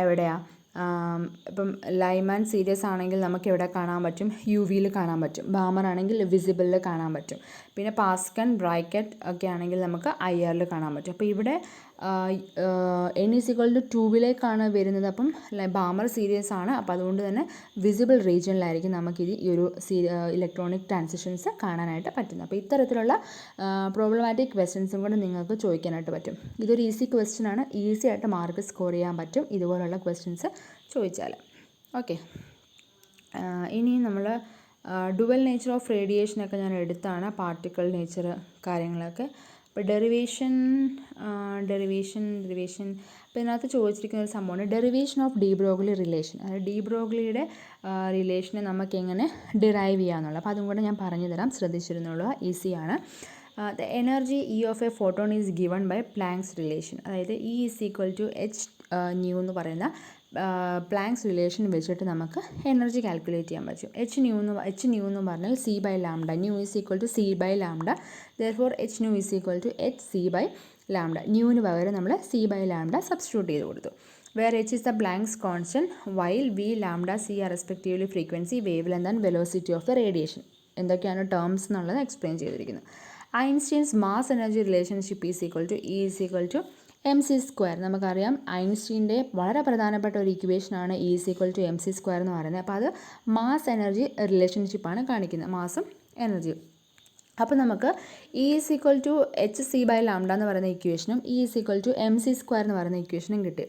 എവിടെയാണ്? ഇപ്പം ലൈമാൻ സീരീസ് ആണെങ്കിൽ നമുക്ക് എവിടെ കാണാൻ പറ്റും? UVയിൽ കാണാൻ പറ്റും. ബാമർ ആണെങ്കിൽ വിസിബിളിൽ കാണാൻ പറ്റും. പിന്നെ പാസ്കൻ, ബ്രാക്കറ്റ് ഒക്കെ ആണെങ്കിൽ നമുക്ക് IRൽ കാണാൻ പറ്റും. അപ്പോൾ ഇവിടെ n = 2ലേക്കാണ് വരുന്നത്. അപ്പം ബാമർ സീരീസ് ആണ്. അപ്പോൾ അതുകൊണ്ട് തന്നെ വിസിബിൾ റീജിയനിലായിരിക്കും നമുക്കിത് ഈ ഒരു ഇലക്ട്രോണിക് ട്രാൻസിഷൻസ് കാണാനായിട്ട് പറ്റുന്നത്. അപ്പോൾ ഇത്തരത്തിലുള്ള പ്രോബ്ലമാറ്റിക് ക്വസ്റ്റ്യൻസും കൂടെ നിങ്ങൾക്ക് ചോദിക്കാനായിട്ട് പറ്റും. ഇതൊരു ഈസി ക്വസ്റ്റ്യൻ ആണ്. ഈസി ആയിട്ട് മാർക്ക് സ്കോർ ചെയ്യാൻ പറ്റും ഇതുപോലുള്ള ക്വസ്റ്റ്യൻസ് ചോദിച്ചാൽ. ഓക്കെ, ഇനി നമ്മൾ ഡുവൽ നേച്ചർ ഓഫ് റേഡിയേഷനൊക്കെ ഞാൻ എടുത്താണ്, പാർട്ടിക്കിൾ നേച്ചർ കാര്യങ്ങളൊക്കെ. അപ്പോൾ ഡെറിവേഷൻ അപ്പോൾ ഇതിനകത്ത് ചോദിച്ചിരിക്കുന്ന ഒരു സംഭവമാണ് derivation of D Broglie relation. അതായത് ഡി ബ്രോഗ്ലിയുടെ റിലേഷനെ നമുക്ക് എങ്ങനെ ഡിറൈവ് ചെയ്യാമെന്നുള്ളത്. അപ്പോൾ അതും കൂടെ ഞാൻ പറഞ്ഞു തരാം, ശ്രദ്ധിച്ചിരുന്നുള്ളൂ, ഈസിയാണ്. The energy E of a photon is given by Planck's relation. അതായത് E = hν എന്ന് പറയുന്ന പ്ലാങ്ക്സ് റിലേഷൻ വെച്ചിട്ട് നമുക്ക് എനർജി കാൽക്കുലേറ്റ് ചെയ്യാൻ പറ്റും. hν എന്ന് പറഞ്ഞാൽ c/λ. New = c/λ. therefore hν = hc/λ. ന്യൂവിന് പകരം നമ്മൾ c/λ സബ്സ്റ്റിറ്റ്യൂട്ട് ചെയ്ത് കൊടുത്തു. where h is the Planck's constant while v, λ, c are respectively frequency, wavelength and velocity of the radiation. എന്തൊക്കെയാണ് ടേംസ് എന്നുള്ളത് എക്സ്പ്ലെയിൻ ചെയ്തിരിക്കുന്നത്. Einstein's mass energy relationship E = mc². നമുക്കറിയാം ഐൻസ്റ്റീൻ്റെ വളരെ പ്രധാനപ്പെട്ട ഒരു ഇക്വേഷനാണ് E = mc² എന്ന് പറയുന്നത്. അപ്പോൾ അത് മാസ് എനർജി റിലേഷൻഷിപ്പാണ് കാണിക്കുന്നത്, മാസും എനർജിയും. അപ്പോൾ നമുക്ക് E is equal to H C by lambda എന്ന് പറയുന്ന ഇക്വേഷനും E is equal to M C square എന്ന് പറയുന്ന ഇക്വേഷനും കിട്ടി.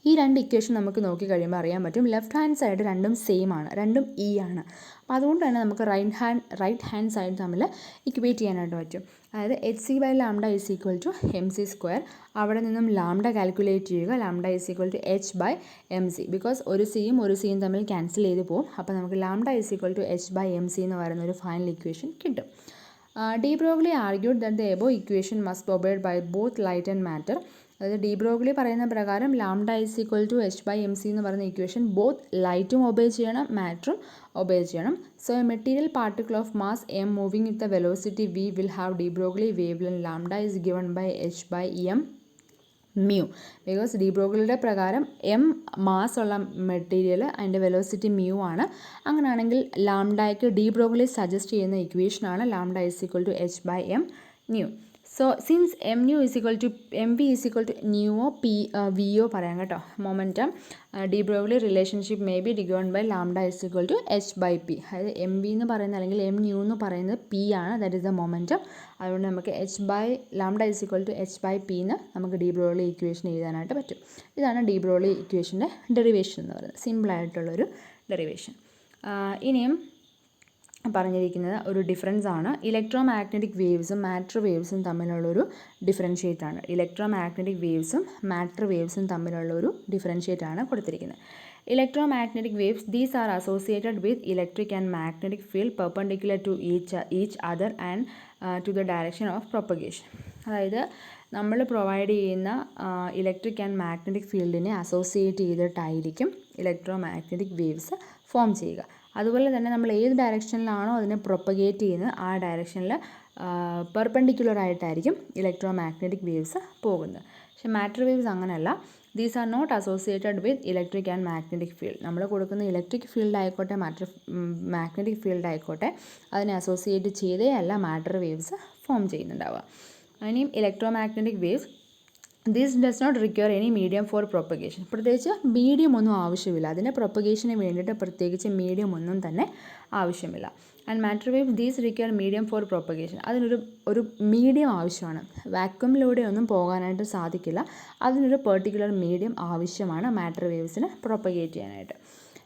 ഈ രണ്ട് ഇക്വേഷൻ നമുക്ക് നോക്കി കഴിയുമ്പോൾ അറിയാൻ പറ്റും ലെഫ്റ്റ് ഹാൻഡ് സൈഡ് രണ്ടും സെയിം ആണ്, രണ്ടും E ആണ്. അപ്പോൾ അതുകൊണ്ട് തന്നെ നമുക്ക് റൈറ്റ് ഹാൻഡ് സൈഡ് തമ്മിൽ ഇക്വേറ്റ് ചെയ്യാനായിട്ട് പറ്റും. അതായത് H C by lambda is equal to M C square. അവിടെ നിന്നും ലാംഡ കാൽക്കുലേറ്റ് ചെയ്യുക. Lambda is equal to H by M C. Because ഒരു സിയും തമ്മിൽ ക്യാൻസൽ ചെയ്ത് പോകും. അപ്പോൾ നമുക്ക് lambda is equal to H by M C എന്ന് പറയുന്ന ഒരു ഫൈനൽ ഇക്വേഷൻ കിട്ടും. De Broglie argued that the above equation must obeyed by both light and matter. അതായത് ഡി ബ്രോഗ്ലി പറയുന്ന പ്രകാരം lambda is equal to H by M C എന്ന് പറയുന്ന equation both ലൈറ്റും ഒബേ ചെയ്യണം, മാറ്ററും ഒബേ ചെയ്യണം. So a material particle of mass m moving with a velocity v will have de Broglie wave length lambda is given by h by m mu. Because de ബ്രോഗ്ലിയുടെ പ്രകാരം m mass ഉള്ള material അതിൻ്റെ velocity mu ആണ്. അങ്ങനെയാണെങ്കിൽ ലാംഡയ്ക്ക് de Broglie suggest ചെയ്യുന്ന ഇക്വേഷനാണ് lambda is equal to H by m nu. So since m nu is equal to m v is equal to ന്യൂവോ വിയോ പറയാം കേട്ടോ. Momentum de Broglie relationship may be given by lambda is equal to H by p. അതായത് m v എന്ന് പറയുന്നത് അല്ലെങ്കിൽ M new എന്ന് പറയുന്നത് പി ആണ്, ദാറ്റ് ഈസ് ദ മൊമെൻറ്റം. അതുകൊണ്ട് നമുക്ക് lambda is equal to H by P എന്ന് നമുക്ക് ഡി ബ്രോഗ്ലി ഇക്വേഷൻ എഴുതാനായിട്ട് പറ്റും. ഇതാണ് ഡി ബ്രോഗ്ലി ഇക്വേഷൻ്റെ ഡെറിവേഷൻ എന്ന് പറയുന്നത്, സിമ്പിളായിട്ടുള്ളൊരു ഡെറിവേഷൻ. ഇനിയും പറഞ്ഞിരിക്കുന്നത് ഒരു ഡിഫറൻസ് ആണ്. ഇലക്ട്രോ മാഗ്നറ്റിക് വേവ്സും മാറ്റർ വേവ്സും തമ്മിലുള്ളൊരു ഡിഫറൻഷ്യേറ്റ് ആണ്. ഇലക്ട്രോ മാഗ്നറ്റിക് വേവ്സും മാറ്റർ വേവ്സും തമ്മിലുള്ളൊരു ഡിഫറൻഷ്യേറ്റ് ആണ് കൊടുത്തിരിക്കുന്നത്. Electromagnetic waves these are associated with electric and magnetic field perpendicular to each other and to the direction of propagation. അതായത് നമ്മൾ പ്രൊവൈഡ് ചെയ്യുന്ന ഇലക്ട്രിക് ആൻഡ് മാഗ്നറ്റിക് ഫീൽഡിനെ അസോസിയേറ്റ് ചെയ്തിട്ടായിരിക്കും ഇലക്ട്രോ മാഗ്നറ്റിക് വേവ്സ് ഫോം ചെയ്യുക. അതുപോലെ തന്നെ നമ്മൾ ഏത് ഡയറക്ഷനിലാണോ അതിനെ പ്രൊപ്പഗേറ്റ് ചെയ്യുന്നത് ആ ഡയറക്ഷനിൽ പെർപെൻഡിക്കുലർ ആയിട്ടായിരിക്കും ഇലക്ട്രോ മാഗ്നറ്റിക് വേവ്സ് പോകുന്നത്. പക്ഷേ മാറ്റർ വേവ്സ് അങ്ങനെയല്ല. These are not associated with electric and magnetic field. നമ്മൾ കൊടുക്കുന്ന ഇലക്ട്രിക് ഫീൽഡ് ആയിക്കോട്ടെ മാഗ്നറ്റിക് ഫീൽഡ് ആയിക്കോട്ടെ അതിനെ അസോസിയേറ്റ് ചെയ്തേ അല്ല മാറ്റർ വേവ്സ് ഫോം ചെയ്യുന്നുണ്ടാവുക. ഇനിയും electromagnetic waves this does not require any medium for propagation. പ്രത്യേകിച്ച് മീഡിയം ഒന്നും ആവശ്യമില്ല. അതിൻ്റെ പ്രൊപ്പഗേഷന് വേണ്ടിയിട്ട് പ്രത്യേകിച്ച് മീഡിയം ഒന്നും തന്നെ ആവശ്യമില്ല. And matter wave these require medium for propagation. അതിനൊരു മീഡിയം ആവശ്യമാണ്. വാക്വമിലൂടെ ഒന്നും പോകാനായിട്ട് സാധിക്കില്ല. അതിനൊരു പെർട്ടിക്കുലർ മീഡിയം ആവശ്യമാണ് മാറ്റർ വേവ്സിന് പ്രൊപ്പഗേറ്റ് ചെയ്യാനായിട്ട്.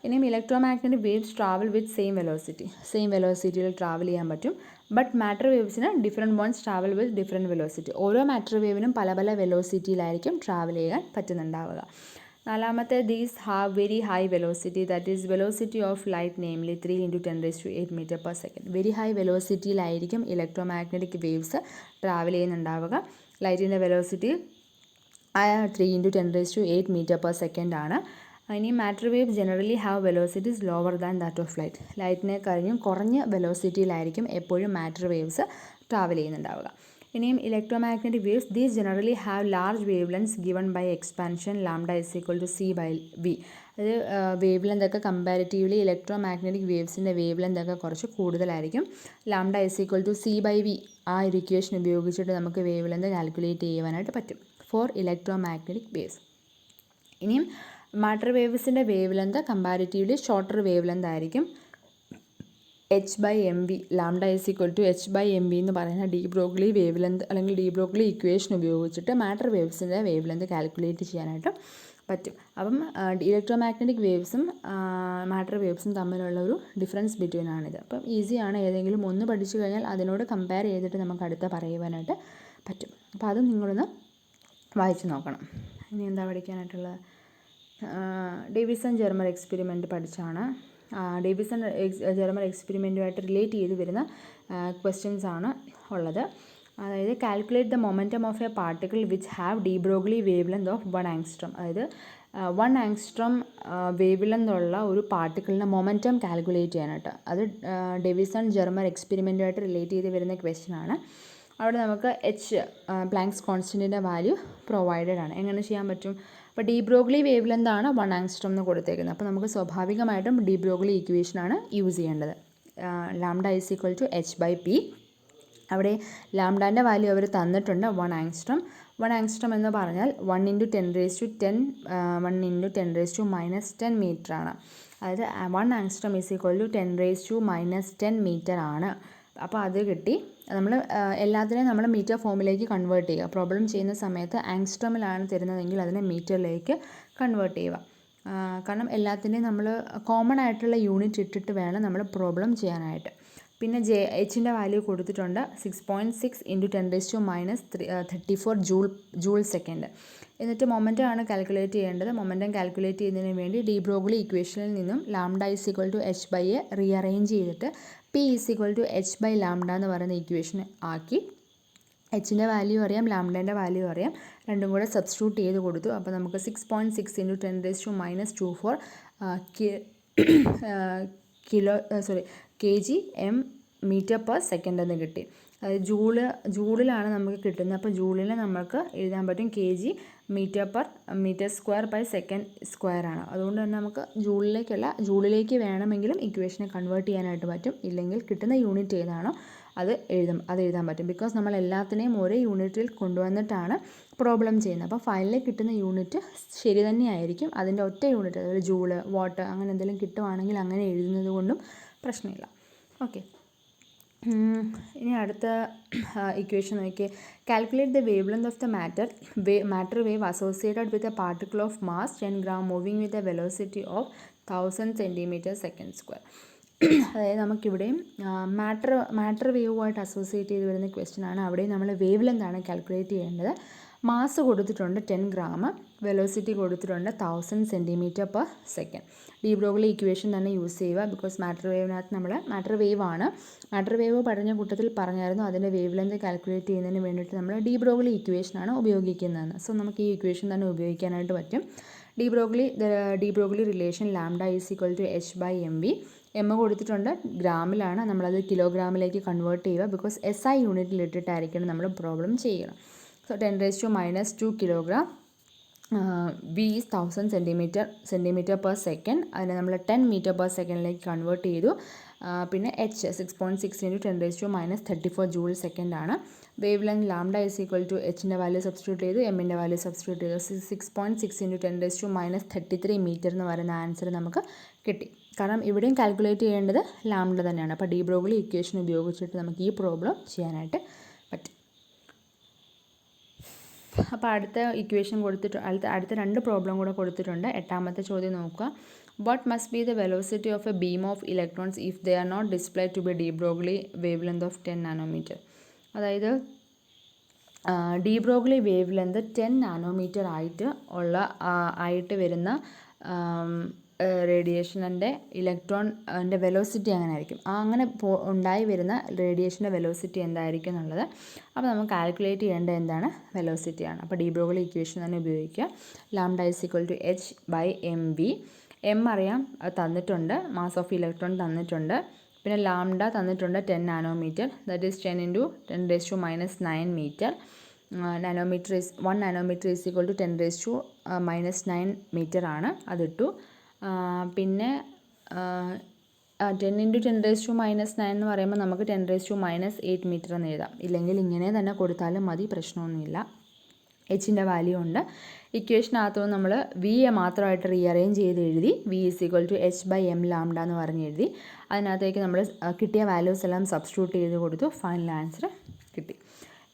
ഇനിയും electromagnetic waves travel with same വെലോസിറ്റിയിൽ ട്രാവൽ ചെയ്യാൻ പറ്റും. ബട്ട് മാറ്റർ വേവ്സിന് different ones travel with different velocity. ഓരോ മാറ്റർ വേവിനും പല പല വെലോസിറ്റിയിലായിരിക്കും ട്രാവൽ ചെയ്യാൻ പറ്റുന്നുണ്ടാവുക. നാലാമത്തെ these have very high velocity, that is velocity of light namely 3 × 10⁸ metre per second. Very high വെലോസിറ്റിയിലായിരിക്കും ഇലക്ട്രോ മാഗ്നറ്റിക് വേവ്സ് ട്രാവൽ ചെയ്യുന്നുണ്ടാവുക. ലൈറ്റിൻ്റെ വെലോസിറ്റി 3 × 10⁸ മീറ്റർ പെർ സെക്കൻഡ് ആണ്. ഇനി matter wave generally have velocities lower than that of light. ലൈറ്റിനെ കഴിഞ്ഞും കുറഞ്ഞ വെലോസിറ്റിയിലായിരിക്കും എപ്പോഴും മാറ്റർ വേവ്സ് ട്രാവൽ ചെയ്യുന്നുണ്ടാവുക. ഇനിയും electromagnetic waves these generally have large wavelengths given by expansion lambda is equal to c by v. അത് wavelength ഒക്കെ comparatively electromagnetic വേവ്സിൻ്റെ വേവ് ലെന്ത് ഒക്കെ കുറച്ച് കൂടുതലായിരിക്കും. Lambda is equal to c by v ആ ഒരു equation ഉപയോഗിച്ചിട്ട് നമുക്ക് വേവ് ലെന്ത് കാൽക്കുലേറ്റ് ചെയ്യുവാനായിട്ട് പറ്റും ഫോർ ഇലക്ട്രോ മാഗ്നറ്റിക് വേവ്സ്. ഇനിയും മാറ്റർ വേവ്സിൻ്റെ wavelength comparatively shorter wavelength ആയിരിക്കും. H by m v lambda is equal to H by m v എന്ന് പറയുന്ന ഡി ബ്രോഗ്ലി വേവ് ലെന്ത് അല്ലെങ്കിൽ ഡി ബ്രോഗ്ലി ഇക്വേഷൻ ഉപയോഗിച്ചിട്ട് matter വേവ്സിൻ്റെ wavelength calculate ചെയ്യാനായിട്ട് പറ്റും. അപ്പം ഇലക്ട്രോ മാഗ്നറ്റിക് വേവ്സും മാറ്റർ വേവ്സും തമ്മിലുള്ള ഒരു ഡിഫറൻസ് ബിറ്റ്വീൻ ആണിത്. അപ്പം ഈസിയാണ്. ഏതെങ്കിലും ഒന്ന് പഠിച്ചു കഴിഞ്ഞാൽ അതിനോട് കമ്പയർ ചെയ്തിട്ട് നമുക്ക് അടുത്ത പറയുവാനായിട്ട് പറ്റും. അപ്പോൾ അതും നിങ്ങളൊന്ന് വായിച്ച് നോക്കണം. ഇനി എന്താ പഠിക്കാനായിട്ടുള്ളത്? ഡേവിസൺ ജെർമർ എക്സ്പെരിമെൻറ്റ് പഠിച്ചാണ്. ഡേവിസൺ ജെർമർ എക്സ്പെരിമെൻറ്റുമായിട്ട് റിലേറ്റ് ചെയ്ത് വരുന്ന ക്വസ്റ്റ്യൻസ് ആണ് ഉള്ളത്. അതായത് calculate the momentum of a particle which have de Broglie wavelength of 1 angstrom. അതായത് 1 ആങ്സ്ട്രോം വേവ് ലെന്ത് ഉള്ള ഒരു പാർട്ടിക്കിളിൻ്റെ മൊമെൻറ്റം കാൽക്കുലേറ്റ് ചെയ്യാനായിട്ട്. അത് ഡേവിസൺ ജെർമർ എക്സ്പെരിമെൻറ്റുമായിട്ട് റിലേറ്റ് ചെയ്ത് വരുന്ന ക്വസ്റ്റ്യൻ ആണ്. അവിടെ നമുക്ക് പ്ലാങ്ക്സ് കോൺസ്റ്റൻറ്റിൻ്റെ വാല്യൂ പ്രൊവൈഡഡ് ആണ്. എങ്ങനെ ചെയ്യാൻ പറ്റും? അപ്പോൾ ഡി ബ്രോഗ്ലി വേവ് ലെന്താണ് 1 ആങ്സ്ട്രോം എന്ന് കൊടുത്തേക്കുന്നത്. അപ്പോൾ നമുക്ക് സ്വാഭാവികമായിട്ടും ഡി ബ്രോഗ്ലി ഇക്വേഷനാണ് യൂസ് ചെയ്യേണ്ടത്. Lambda is equal to H by P. അവിടെ ലാംഡാൻ്റെ വാല്യൂ അവർ തന്നിട്ടുണ്ട് 1 ആങ്സ്ട്രോം. 1 ആങ്സ്ട്രോം എന്ന് പറഞ്ഞാൽ 1 × 10⁻10 മീറ്റർ ആണ്. അതായത് 1 angstrom is equal to 10⁻10 metre ആണ്. അപ്പോൾ അത് കിട്ടി. നമ്മൾ എല്ലാത്തിനെയും നമ്മൾ മീറ്റർ ഫോമിലേക്ക് കൺവേർട്ട് ചെയ്യുക. പ്രോബ്ലം ചെയ്യുന്ന സമയത്ത് ആങ്സ്ട്രോമിലാണ് തരുന്നതെങ്കിൽ അതിനെ മീറ്ററിലേക്ക് കൺവേർട്ട് ചെയ്യുക. കാരണം എല്ലാത്തിനെയും നമ്മൾ കോമൺ ആയിട്ടുള്ള യൂണിറ്റ് ഇട്ടിട്ട് വേണം നമ്മൾ പ്രോബ്ലം ചെയ്യാനായിട്ട്. പിന്നെ എച്ചിൻ്റെ വാല്യൂ കൊടുത്തിട്ടുണ്ട് 6.6 × 10⁻³ ജൂൾ സെക്കൻഡ്. എന്നിട്ട് മൊമെൻ്റം ആണ് കാൽക്കുലേറ്റ് ചെയ്യേണ്ടത്. മൊമെൻ്റം കാൽക്കുലേറ്റ് ചെയ്യുന്നതിന് വേണ്ടി ഡി ബ്രോഗ്ലി ഇക്വേഷനിൽ നിന്നും λ=h/a റീഅറേഞ്ച് ചെയ്തിട്ട് p=h/λ എന്ന് പറയുന്ന ഇക്വേഷൻ ആക്കി. എച്ചിൻ്റെ വാല്യൂ അറിയാം, ലാംഡേൻ്റെ വാല്യൂ അറിയാം, രണ്ടും കൂടെ സബ്സ്റ്റിറ്റ്യൂട്ട് ചെയ്ത് കൊടുത്തു. അപ്പോൾ നമുക്ക് 6.6 × 10⁻²4 kg/m/s എന്ന് കിട്ടി. അതായത് ജൂളിലാണ് നമുക്ക് കിട്ടുന്നത്. അപ്പോൾ ജൂളിനെ നമുക്ക് എഴുതാൻ പറ്റും kg/m²/s² ആണ്. അതുകൊണ്ട് തന്നെ നമുക്ക് ജൂളിലേക്ക് വേണമെങ്കിലും ഇക്വേഷനെ കൺവേർട്ട് ചെയ്യാനായിട്ട് പറ്റും. ഇല്ലെങ്കിൽ കിട്ടുന്ന യൂണിറ്റ് ഏതാണോ അത് എഴുതാൻ പറ്റും. ബിക്കോസ് നമ്മൾ എല്ലാത്തിനെയും ഒരേ യൂണിറ്റിൽ കൊണ്ടുവന്നിട്ടാണ് പ്രോബ്ലം ചെയ്യുന്നത്. അപ്പോൾ ഫൈനലിൽ കിട്ടുന്ന യൂണിറ്റ് ശരി തന്നെയായിരിക്കും. അതിൻ്റെ ഒറ്റ യൂണിറ്റ്, അതായത് ജൂള്, വാട്ട് അങ്ങനെ എന്തെങ്കിലും കിട്ടുവാണെങ്കിൽ അങ്ങനെ എഴുതുന്നത് കൊണ്ടും പ്രശ്നമില്ല. ഓക്കെ, ഇനി അടുത്ത ഇക്വേഷൻ നോക്കിയേ. Calculate the wave length of the matter wave associated with a particle of mass 10 gram moving with a velocity of 1000 cm/s². അതായത് നമുക്കിവിടെയും മാറ്റർ വേവുമായിട്ട് അസോസിയേറ്റ് ചെയ്ത് വരുന്ന ക്വസ്റ്റ്യൻ ആണ്. അവിടെയും നമ്മൾ വേവ് ലെങ്ത് ആണ് കാൽക്കുലേറ്റ് ചെയ്യേണ്ടത്. മാസ് കൊടുത്തിട്ടുണ്ട് 10 gram, വെലോസിറ്റി കൊടുത്തിട്ടുണ്ട് 1000 cm/s. ഡി ബ്രോഗ്ലി ഇക്വേഷൻ തന്നെ യൂസ് ചെയ്യുക. ബിക്കോസ് മാറ്റർ വേവ് പഠന കൂട്ടത്തിൽ പറഞ്ഞായിരുന്നു അതിൻ്റെ വേവ് ലെങ്ത് കാൽക്കുലേറ്റ് ചെയ്യുന്നതിന് വേണ്ടിയിട്ട് നമ്മൾ ഡി ബ്രോഗ്ലി ഇക്വേഷനാണ് ഉപയോഗിക്കുന്നതെന്ന്. സോ നമുക്ക് ഈ ഇക്വേഷൻ തന്നെ ഉപയോഗിക്കാനായിട്ട് പറ്റും. D Broglie relation λ=h/mv. M കൊടുത്തിട്ടുണ്ട്, ഗ്രാമിലാണ്, നമ്മളത് കിലോഗ്രാമിലേക്ക് കൺവേർട്ട് ചെയ്യുക. ബിക്കോസ് SI യൂണിറ്റിൽ ഇട്ടിട്ടായിരിക്കണം നമ്മൾ പ്രോബ്ലം ചെയ്യുക. So 10⁻² kilogram. V is 1000 cm/s. അതിനെ നമ്മൾ 10 m/s കൺവേർട്ട് ചെയ്തു. പിന്നെ H 6.6 × 10⁻34 ജൂൾ സെക്കൻഡ് ആണ്. വേവ് ലെങ്ത് λ=hൻ്റെ വാല്യൂ സബ്സ്റ്റിറ്റ്യൂട്ട് ചെയ്തു, എമ്മിൻ്റെ വാല്യൂ സബ്സ്റ്റിറ്റ്യൂട്ട് ചെയ്തു. 6.6 × 10⁻33 മീറ്റർ എന്ന് പറയുന്ന ആൻസർ നമുക്ക് കിട്ടി. കാരണം ഇവിടെയും കാൽക്കുലേറ്റ് ചെയ്യേണ്ടത് ലാംഡ തന്നെയാണ്. അപ്പോൾ ഡി ബ്രോഗ്ലി ഇക്വേഷൻ ഉപയോഗിച്ചിട്ട് നമുക്ക് ഈ പ്രോബ്ലം ചെയ്യാനായിട്ട് പറ്റും. അപ്പോൾ അടുത്ത ഇക്വേഷൻ അടുത്ത രണ്ട് പ്രോബ്ലം കൂടെ കൊടുത്തിട്ടുണ്ട്. എട്ടാമത്തെ ചോദ്യം നോക്കുക. What must be the velocity of a beam of electrons if they are not displayed to be de Broglie wave length of 10 nanometre. അതായത് de Broglie wave length 10 nanometre ആയിട്ട് വരുന്ന റേഡിയേഷൻ്റെ ഇലക്ട്രോണിൻ്റെ വെലോസിറ്റി അങ്ങനെ ആയിരിക്കും. അങ്ങനെ ഉണ്ടായി വരുന്ന റേഡിയേഷൻ്റെ വെലോസിറ്റി എന്തായിരിക്കും എന്നുള്ളത് അപ്പോൾ നമുക്ക് കാൽക്കുലേറ്റ് ചെയ്യേണ്ടത് എന്താണ്, വെലോസിറ്റിയാണ്. അപ്പോൾ ഡി ബ്രോഗ്ലി ഇക്വേഷൻ തന്നെ ഉപയോഗിക്കുക. λ=h/mv. എം അറിയാം, അത് തന്നിട്ടുണ്ട്. മാസ് ഓഫ് ഇലക്ട്രോൺ തന്നിട്ടുണ്ട്. പിന്നെ ലാംഡ തന്നിട്ടുണ്ട് 10 nanometre, that is 10 × 10⁻⁹ metre. 1 nanometre = 10⁻⁹ metre ആണ്, അതിട്ടു. പിന്നെ 10 × 10⁻⁹ എന്ന് പറയുമ്പോൾ നമുക്ക് 10⁻⁸ മീറ്റർ എന്ന് എഴുതാം. ഇല്ലെങ്കിൽ ഇങ്ങനെ തന്നെ കൊടുത്താലും മതി, പ്രശ്നമൊന്നുമില്ല. എച്ചിൻ്റെ വാല്യൂ ഉണ്ട്. ഇക്വേഷനകത്തുനിന്ന് നമ്മൾ വിയെ മാത്രമായിട്ട് റീഅറേഞ്ച് ചെയ്ത് എഴുതി. V =h/m λ എന്ന് പറഞ്ഞ് എഴുതി. അതിനകത്തേക്ക് നമ്മൾ കിട്ടിയ വാല്യൂസ് എല്ലാം സബ്സ്റ്റിറ്റ്യൂട്ട് ചെയ്ത് കൊടുത്തു. ഫൈനൽ ആൻസർ കിട്ടി.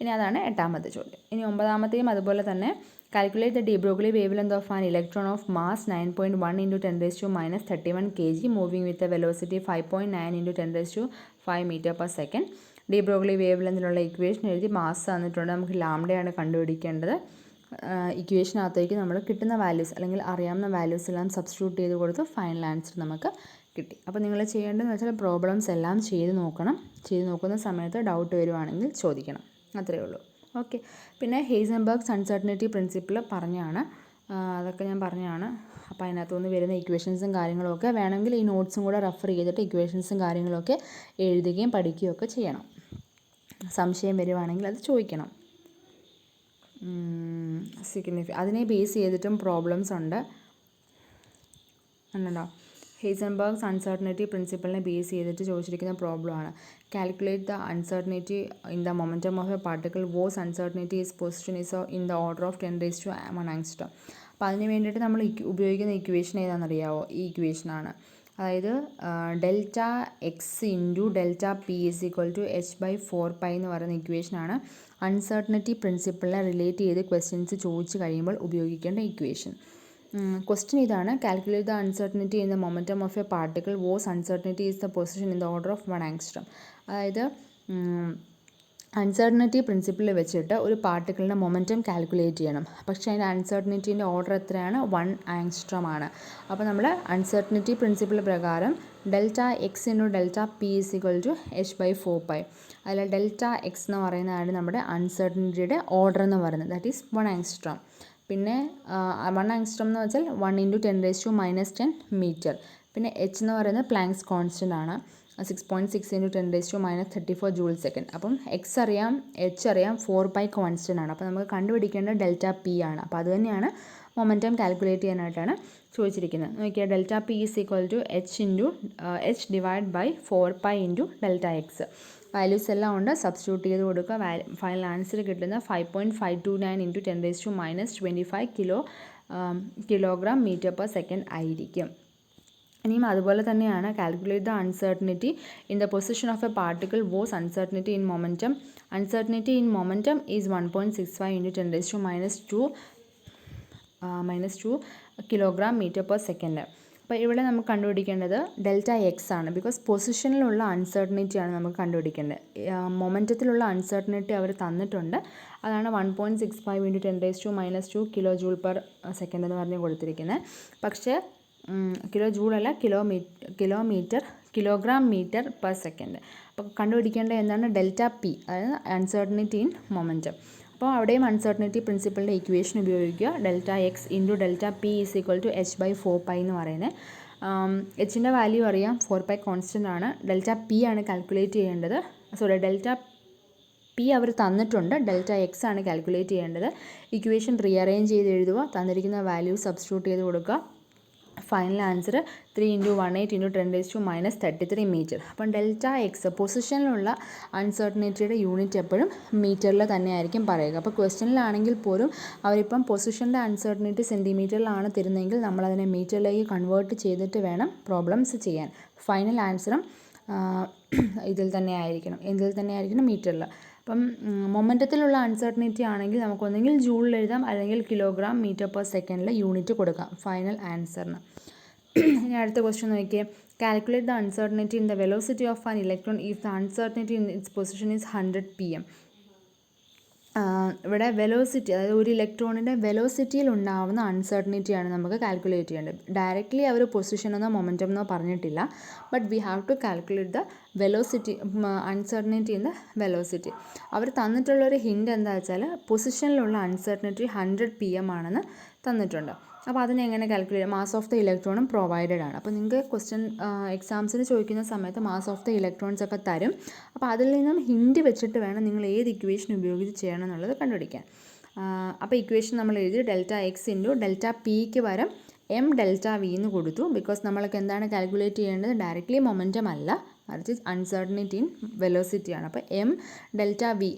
ഇനി അതാണ് എട്ടാമത്തെ ചോദ്യം. ഇനി ഒമ്പതാമത്തെയും അതുപോലെ തന്നെ. Calculate the de Broglie wave length of an electron of mass 9.1 × 10⁻31 kg moving with a velocity 5.9 × 10⁵ m/s. De Broglie വേവ് ലെങ്തിലുള്ള ഇക്വേഷൻ എഴുതി. മാസ് തന്നിട്ടുണ്ട്, നമുക്ക് ലാംഡയാണ് കണ്ടുപിടിക്കേണ്ടത്. ഇക്വേഷനകത്തേക്ക് നമ്മൾ കിട്ടുന്ന വാല്യൂസ് അല്ലെങ്കിൽ അറിയാവുന്ന വാല്യൂസ് എല്ലാം സബ്സ്റ്റിറ്റ്യൂട്ട് ചെയ്ത് കൊടുത്ത് ഫൈനൽ ആൻസർ നമുക്ക് കിട്ടി. അപ്പോൾ നിങ്ങൾ ചെയ്യേണ്ടതെന്ന് വെച്ചാൽ പ്രോബ്ലംസ് എല്ലാം ചെയ്ത് നോക്കണം. ചെയ്ത് നോക്കുന്ന സമയത്ത് ഡൗട്ട് വരുവാണെങ്കിൽ ചോദിക്കണം, അത്രയേ ഉള്ളൂ. ഓക്കെ. പിന്നെ ഹെയ്സൻബർഗ്സ് അൺസർട്ടനിറ്റി പ്രിൻസിപ്പിൾ പറഞ്ഞാണ്, അതൊക്കെ ഞാൻ പറഞ്ഞാണ്. അപ്പോൾ അതിനകത്തുനിന്ന് വരുന്ന ഇക്വേഷൻസും കാര്യങ്ങളൊക്കെ വേണമെങ്കിൽ ഈ നോട്ട്സും കൂടെ റെഫർ ചെയ്തിട്ട് ഇക്വേഷൻസും കാര്യങ്ങളൊക്കെ എഴുതുകയും പഠിക്കുകയും ഒക്കെ ചെയ്യണം. സംശയം വരുവാണെങ്കിൽ അത് ചോദിക്കണം. അതിനെ ബേസ് ചെയ്തിട്ടും പ്രോബ്ലംസ് ഉണ്ട്. ഉണ്ടോ? ഹെയ്സൻബർഗ്സ് അൺസർട്ടനിറ്റി പ്രിൻസിപ്പിളിനെ ബേസ് ചെയ്തിട്ട് ചോദിച്ചിരിക്കുന്ന പ്രോബ്ലമാണ്. Calculate the uncertainty in the momentum of a particle whose uncertainty is position is in the order of 10⁻⁻⁴. അപ്പോൾ അതിന് വേണ്ടിയിട്ട് നമ്മൾ ഉപയോഗിക്കുന്ന ഇക്വേഷൻ ഏതാണെന്നറിയാവോ? ഈ ഇക്വേഷനാണ്. അതായത് delta X into delta P is equal to h/4π എന്ന് പറയുന്ന ഇക്വേഷനാണ് അൺസർട്ടനിറ്റി പ്രിൻസിപ്പിളിനെ റിലേറ്റ് ചെയ്ത് ക്വസ്റ്റ്യൻസ് ചോദിച്ചു കഴിയുമ്പോൾ ഉപയോഗിക്കേണ്ട ഇക്വേഷൻ. ക്വസ്റ്റ്യൻ ഇതാണ്: calculate the uncertainty in the momentum of a particle whose uncertainty is the position in the order of 1 angstrom. അതായത് uncertainty principle വെച്ചിട്ട് ഒരു പാർട്ടിക്കിളിൻ്റെ മൊമെൻറ്റം കാൽക്കുലേറ്റ് ചെയ്യണം. പക്ഷേ അതിൻ്റെ അൺസർട്ടനിറ്റീൻ്റെ ഓർഡർ എത്രയാണ്? 1 ആങ്സ്ട്രം ആണ്. അപ്പോൾ നമ്മൾ അൺസർട്ടനിറ്റി പ്രിൻസിപ്പിൾ പ്രകാരം delta X into delta P is equal to h/4π. അതിൽ ഡെൽറ്റ എക്സ് എന്ന് പറയുന്നതാണ് നമ്മുടെ അൺസർട്ടനിറ്റിയുടെ ഓർഡർ എന്ന് പറയുന്നത്, ദാറ്റ് ഈസ് 1 ആങ്സ്ട്രം. പിന്നെ 1 ആങ്സ്ട്രം എന്ന് വെച്ചാൽ 1 × 10⁻⁻10 മീറ്റർ. പിന്നെ എച്ച് എന്ന് പറയുന്നത് പ്ലാങ്ക്സ് കോൺസ്റ്റൻ്റ് ആണ്, 6.6 × 10⁻34 ജൂൾ സെക്കൻഡ്. അപ്പം എക്സ് അറിയാം, എച്ച് അറിയാം, 4π കോൺസ്റ്റൻ്റ് ആണ്. അപ്പോൾ നമുക്ക് കണ്ടുപിടിക്കേണ്ടത് ഡെൽറ്റ പി ആണ്. അപ്പോൾ അത് തന്നെയാണ് മൊമെൻറ്റം കാൽക്കുലേറ്റ് ചെയ്യാനായിട്ടാണ് ചോദിച്ചിരിക്കുന്നത്. നോക്കിയാൽ delta P is equal to h divide by 4π × delta x. Values എല്ലാം ഉണ്ട്, സബ്സ്റ്റിറ്റ്യൂട്ട് ചെയ്ത് കൊടുക്കുക. ഫൈനൽ ആൻസർ കിട്ടുന്ന 5.529 × 10⁻25 കിലോഗ്രാം മീറ്റർ പെർ സെക്കൻഡ് ആയിരിക്കും. ഇനിയും അതുപോലെ തന്നെയാണ് calculate the uncertainty in the position of a particle whose uncertainty in momentum. Uncertainty in momentum is 1.65 × 10⁻2 kilogram metre per second. അപ്പോൾ ഇവിടെ നമുക്ക് കണ്ടുപിടിക്കേണ്ടത് ഡെൽറ്റ എക്സ് ആണ്. ബിക്കോസ് പൊസിഷനിലുള്ള അൺസർട്ടനിറ്റിയാണ് നമുക്ക് കണ്ടുപിടിക്കേണ്ടത്. മൊമെൻറ്റത്തിലുള്ള അൺസർട്ടനിറ്റി അവർ തന്നിട്ടുണ്ട്, അതാണ് 1.65 × 10⁻2 കിലോ ജൂൾ പെർ സെക്കൻഡ് എന്ന് പറഞ്ഞ് കൊടുത്തിരിക്കുന്നത്. പക്ഷേ കിലോ ജൂളല്ല, കിലോഗ്രാം മീറ്റർ പെർ സെക്കൻഡ്. അപ്പോൾ കണ്ടുപിടിക്കേണ്ടത് എന്താണ്? ഡെൽറ്റ പി, അതായത് അൺസർട്ടനിറ്റി ഇൻ മൊമെൻറ്റം. അപ്പോൾ അവിടെയും അൺസർട്ടനിറ്റി പ്രിൻസിപ്പിളിൻ്റെ ഇക്വേഷൻ ഉപയോഗിക്കുക. Delta X into delta P is equal to h/4π എന്ന് പറയുന്നത്. എച്ചിൻ്റെ വാല്യൂ അറിയാം, 4π കോൺസ്റ്റൻ്റ് ആണ്. ഡെൽറ്റ പി ആണ് കാൽക്കുലേറ്റ് ചെയ്യേണ്ടത്. ഡെൽറ്റ പി അവർ തന്നിട്ടുണ്ട്, ഡെൽറ്റ എക്സ് ആണ് കാൽക്കുലേറ്റ് ചെയ്യേണ്ടത്. ഇക്വേഷൻ റീഅറേഞ്ച് ചെയ്ത് എഴുതുക, തന്നിരിക്കുന്ന വാല്യൂ സബ്സ്റ്റിറ്റ്യൂട്ട് ചെയ്ത് കൊടുക്കുക. Final answer 3 × 18 × 10⁻33 metre. അപ്പം ഡെൽറ്റ എക്സ് പൊസിഷനിലുള്ള അൺസർട്ടനിറ്റിയുടെ യൂണിറ്റ് എപ്പോഴും മീറ്ററിൽ തന്നെയായിരിക്കും പറയുക. അപ്പോൾ ക്വസ്റ്റ്യനിലാണെങ്കിൽ പോലും അവരിപ്പം പൊസിഷൻ്റെ അൺസർട്ടനിറ്റി സെൻറ്റിമീറ്ററിലാണ് തരുന്നതെങ്കിൽ നമ്മളതിനെ മീറ്ററിലേക്ക് കൺവേർട്ട് ചെയ്തിട്ട് വേണം പ്രോബ്ലംസ് ചെയ്യാൻ. ഫൈനൽ ആൻസറും ഇതിൽ തന്നെ ആയിരിക്കണം, മീറ്ററിൽ. അപ്പം മൊമെൻറ്റത്തിലുള്ള അൺസർട്ടനിറ്റി ആണെങ്കിൽ നമുക്കൊന്നെങ്കിൽ ജൂളിൽ എഴുതാം, അല്ലെങ്കിൽ കിലോഗ്രാം മീറ്റർ പെർ സെക്കൻഡിൽ യൂണിറ്റ് കൊടുക്കാം ഫൈനൽ ആൻസറിന്. ഇനി അടുത്ത ക്വസ്റ്റ്യൻ നോക്കിയേ. Calculate the uncertainty in the velocity of an electron if the uncertainty in its position is 100 pm. ഇവിടെ വെലോസിറ്റി, അതായത് ഒരു ഇലക്ട്രോണിൻ്റെ വെലോസിറ്റിയിൽ ഉണ്ടാവുന്ന അൺസർട്ടനിറ്റിയാണ് നമുക്ക് കാൽക്കുലേറ്റ് ചെയ്യേണ്ടത്. ഡയറക്റ്റ്ലി അവർ പൊസിഷനെന്നോ മൊമെൻറ്റം എന്നോ പറഞ്ഞിട്ടില്ല, but we have to calculate the velocity, uncertainty in the velocity. അവർ തന്നിട്ടുള്ളൊരു ഹിൻറ്റ് എന്താ വെച്ചാൽ പൊസിഷനിലുള്ള അൺസർട്ടനിറ്റി 100 pm ആണെന്ന് തന്നിട്ടുണ്ട്. അപ്പോൾ അതിനെങ്ങനെ കാൽക്കുലേറ്റ് ചെയ്യാം? മാസ് ഓഫ് ദ ഇലക്ട്രോണും പ്രൊവൈഡഡ് ആണ്. അപ്പോൾ നിങ്ങൾക്ക് ക്വസ്റ്റ്യൻ എക്സാംസിന് ചോദിക്കുന്ന സമയത്ത് മാസ് ഓഫ് ദ ഇലക്ട്രോൺസ് ഒക്കെ തരും. അപ്പോൾ അതിൽ നിന്നും ഹിൻറ്റ് വെച്ചിട്ട് വേണം നിങ്ങൾ ഏത് ഇക്വേഷൻ ഉപയോഗിച്ച് ചെയ്യണം എന്നുള്ളത് കണ്ടുപിടിക്കാൻ. അപ്പോൾ ഇക്വേഷൻ നമ്മൾ എഴുതി ഡെൽറ്റ എക്സ് ഇൻറ്റു ഡെൽറ്റ പിക്ക് പകരം എം ഡെൽറ്റ വി എന്ന് കൊടുത്തു. ബിക്കോസ് നമ്മൾക്ക് എന്താണ് കാൽക്കുലേറ്റ് ചെയ്യേണ്ടത്? ഡയറക്റ്റ്ലി മൊമെൻറ്റം അല്ല, മറിച്ച് അൺസർട്ടനിറ്റി ഇൻ വെലോസിറ്റിയാണ്. അപ്പോൾ എം ഡെൽറ്റ വി,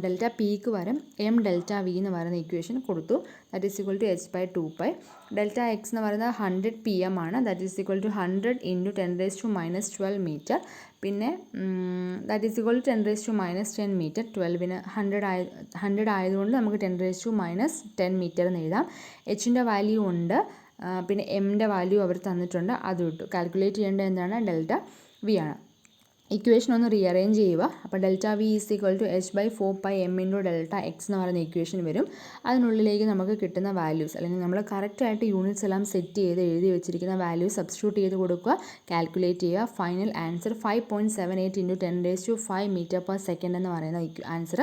ഡെൽറ്റ പിക്ക് പകരം എം ഡെൽറ്റ വി എന്ന് പറയുന്ന ഇക്വേഷൻ കൊടുത്തു. That is equal to h/2π. Delta X എന്ന് പറയുന്നത് 100 pm ആണ്. That is equal to 100 × 10⁻12 metre. പിന്നെ that is equal to 10⁻10 metre. 12ന് 100 ആയതുകൊണ്ട് നമുക്ക് 10⁻10 മീറ്റർ എന്ന് എഴുതാം. എച്ചിൻ്റെ വാല്യൂ ഉണ്ട്, പിന്നെ എമ്മിൻ്റെ വാല്യൂ അവർ തന്നിട്ടുണ്ട്, അത് ഇട്ടു. കാൽക്കുലേറ്റ് ചെയ്യേണ്ടത് എന്താണ്? ഡെൽറ്റ വി ആണ്. ഇക്വേഷൻ ഒന്ന് റീഅറേഞ്ച് ചെയ്യുക. അപ്പോൾ delta V is equal to h/4π m × delta X എന്ന് പറയുന്ന ഇക്വേഷൻ വരും. അതിനുള്ളിലേക്ക് നമുക്ക് കിട്ടുന്ന വാല്യൂസ്, അല്ലെങ്കിൽ നമ്മൾ കറക്റ്റായിട്ട് യൂണിറ്റ്സ് എല്ലാം സെറ്റ് ചെയ്ത് എഴുതി വെച്ചിരിക്കുന്ന വാല്യൂസ് സബ്സ്റ്റിറ്റ്യൂട്ട് ചെയ്ത് കൊടുക്കുക, കാൽക്കുലേറ്റ് ചെയ്യുക. Final answer 5.78 × 10⁵ metre per second എന്ന് പറയുന്ന ആൻസർ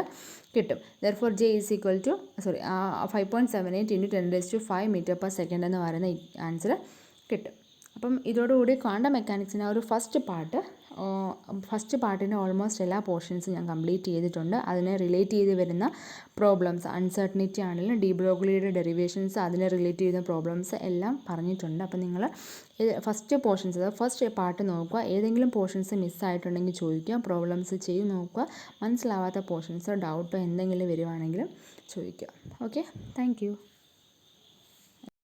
കിട്ടും. Therefore J is equal to 5.78 × 10⁵ metre per second എന്ന് പറയുന്ന ആൻസർ കിട്ടും. അപ്പം ഇതോടുകൂടി ക്വാണ്ടം മെക്കാനിക്സിൻ്റെ ആ ഒരു ഫസ്റ്റ് പാർട്ടിൻ്റെ ഓൾമോസ്റ്റ് എല്ലാ പോർഷൻസും ഞാൻ കംപ്ലീറ്റ് ചെയ്തിട്ടുണ്ട്. അതിനെ റിലേറ്റ് ചെയ്ത് വരുന്ന പ്രോബ്ലംസ്, അൺസർട്ടനിറ്റി ആണെങ്കിലും ഡി ബ്രോഗ്ലിയുടെ ഡെറിവേഷൻസ്, അതിനെ റിലേറ്റ് ചെയ്യുന്ന പ്രോബ്ലംസ് എല്ലാം പറഞ്ഞിട്ടുണ്ട്. അപ്പം നിങ്ങൾ ഫസ്റ്റ് പോർഷൻസ്, അതായത് ഫസ്റ്റ് പാർട്ട് നോക്കുക. ഏതെങ്കിലും പോർഷൻസ് മിസ്സായിട്ടുണ്ടെങ്കിൽ ചോദിക്കുക, പ്രോബ്ലംസ് ചെയ്ത് നോക്കുക. മനസ്സിലാവാത്ത പോർഷൻസോ ഡൗട്ടോ എന്തെങ്കിലും വരുവാണെങ്കിലും ചോദിക്കുക. Okay, thank you.